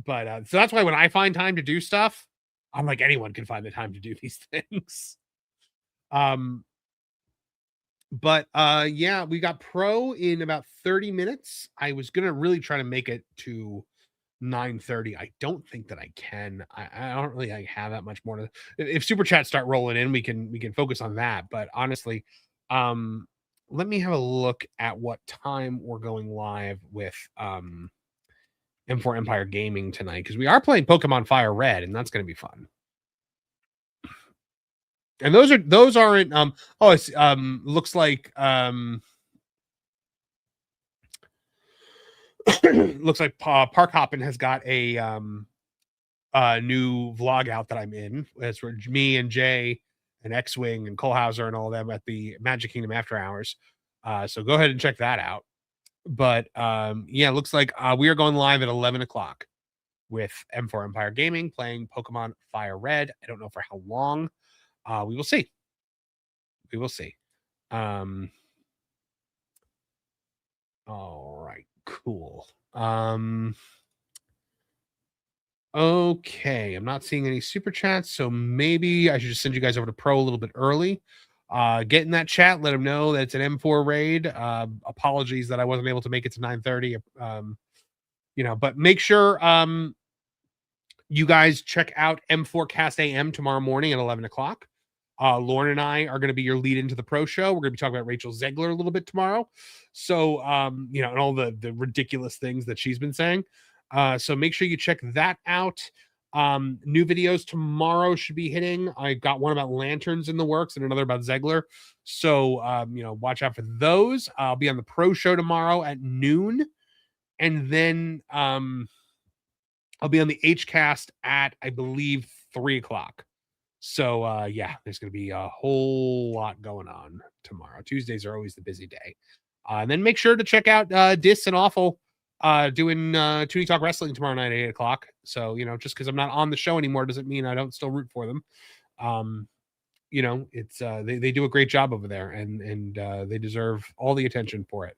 that's why when I find time to do stuff, I'm like, anyone can find the time to do these things. Yeah, we got pro in about 30 minutes. I was gonna really try to make it to 9:30. I don't think that I can. I don't really have that much more to. If super chats start rolling in, we can focus on that. But honestly, let me have a look at what time we're going live with M4 Empire Gaming tonight, because we are playing Pokemon Fire Red, and that's going to be fun. And those aren't it's looks like looks like Park Hoppin has got a new vlog out that I'm in. It's for me and Jay and X-Wing and Cole Hauser and all of them at the Magic Kingdom After Hours. So go ahead and check that out. But yeah, it looks like we are going live at 11 o'clock with M4 Empire Gaming playing Pokemon Fire Red. I don't know for how long. We will see. We will see. All right, cool. Okay, I'm not seeing any super chats, so maybe I should just send you guys over to Pro a little bit early. Get in that chat, let them know that it's an M4 raid. Apologies that I wasn't able to make it to 9:30. But make sure you guys check out M4 Cast AM tomorrow morning at 11 o'clock. Lauren and I are going to be your lead into the Pro show. We're going to be talking about Rachel Zegler a little bit tomorrow. So, and all the ridiculous things that she's been saying. So make sure you check that out. New videos tomorrow should be hitting. I got one about lanterns in the works and another about Zegler. So, watch out for those. I'll be on the Pro show tomorrow at noon. And then I'll be on the HCast at, I believe, 3 o'clock. So, yeah, there's going to be a whole lot going on tomorrow. Tuesdays are always the busy day. And then make sure to check out Dis and Awful doing Toonie Talk Wrestling tomorrow night at 8 o'clock. So, just because I'm not on the show anymore doesn't mean I don't still root for them. It's they do a great job over there, and they deserve all the attention for it.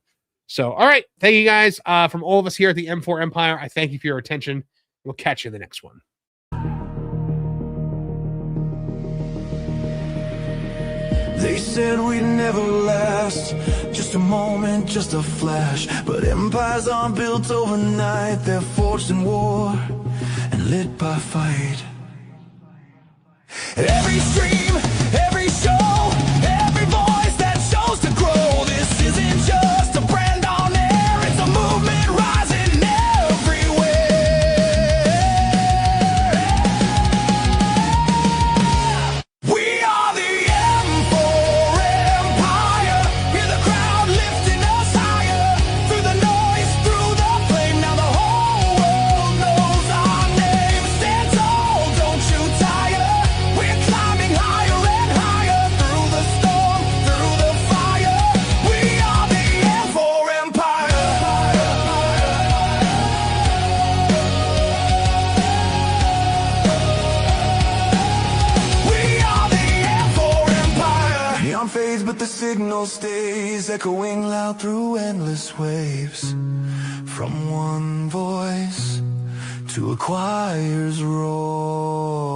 So, all right. Thank you guys from all of us here at the M4 Empire. I thank you for your attention. We'll catch you in the next one. They said we'd never last, just a moment, just a flash. But empires aren't built overnight, they're forged in war and lit by fight. Every stream, every show, every voice that shows to grow. This isn't just a brand on air, it's a movement rising everywhere. We are the M4 Empire. Hear the crowd lifting us higher. Through the noise, through the flame. Now the whole world knows our name. Stand tall, don't you tire. We're climbing higher and higher. Through the storm, through the fire. We are the M4 Empire. We are the M4 Empire. Neon fades, but the signal stays, echoing loud through endless waves. From one voice to a choir's roar.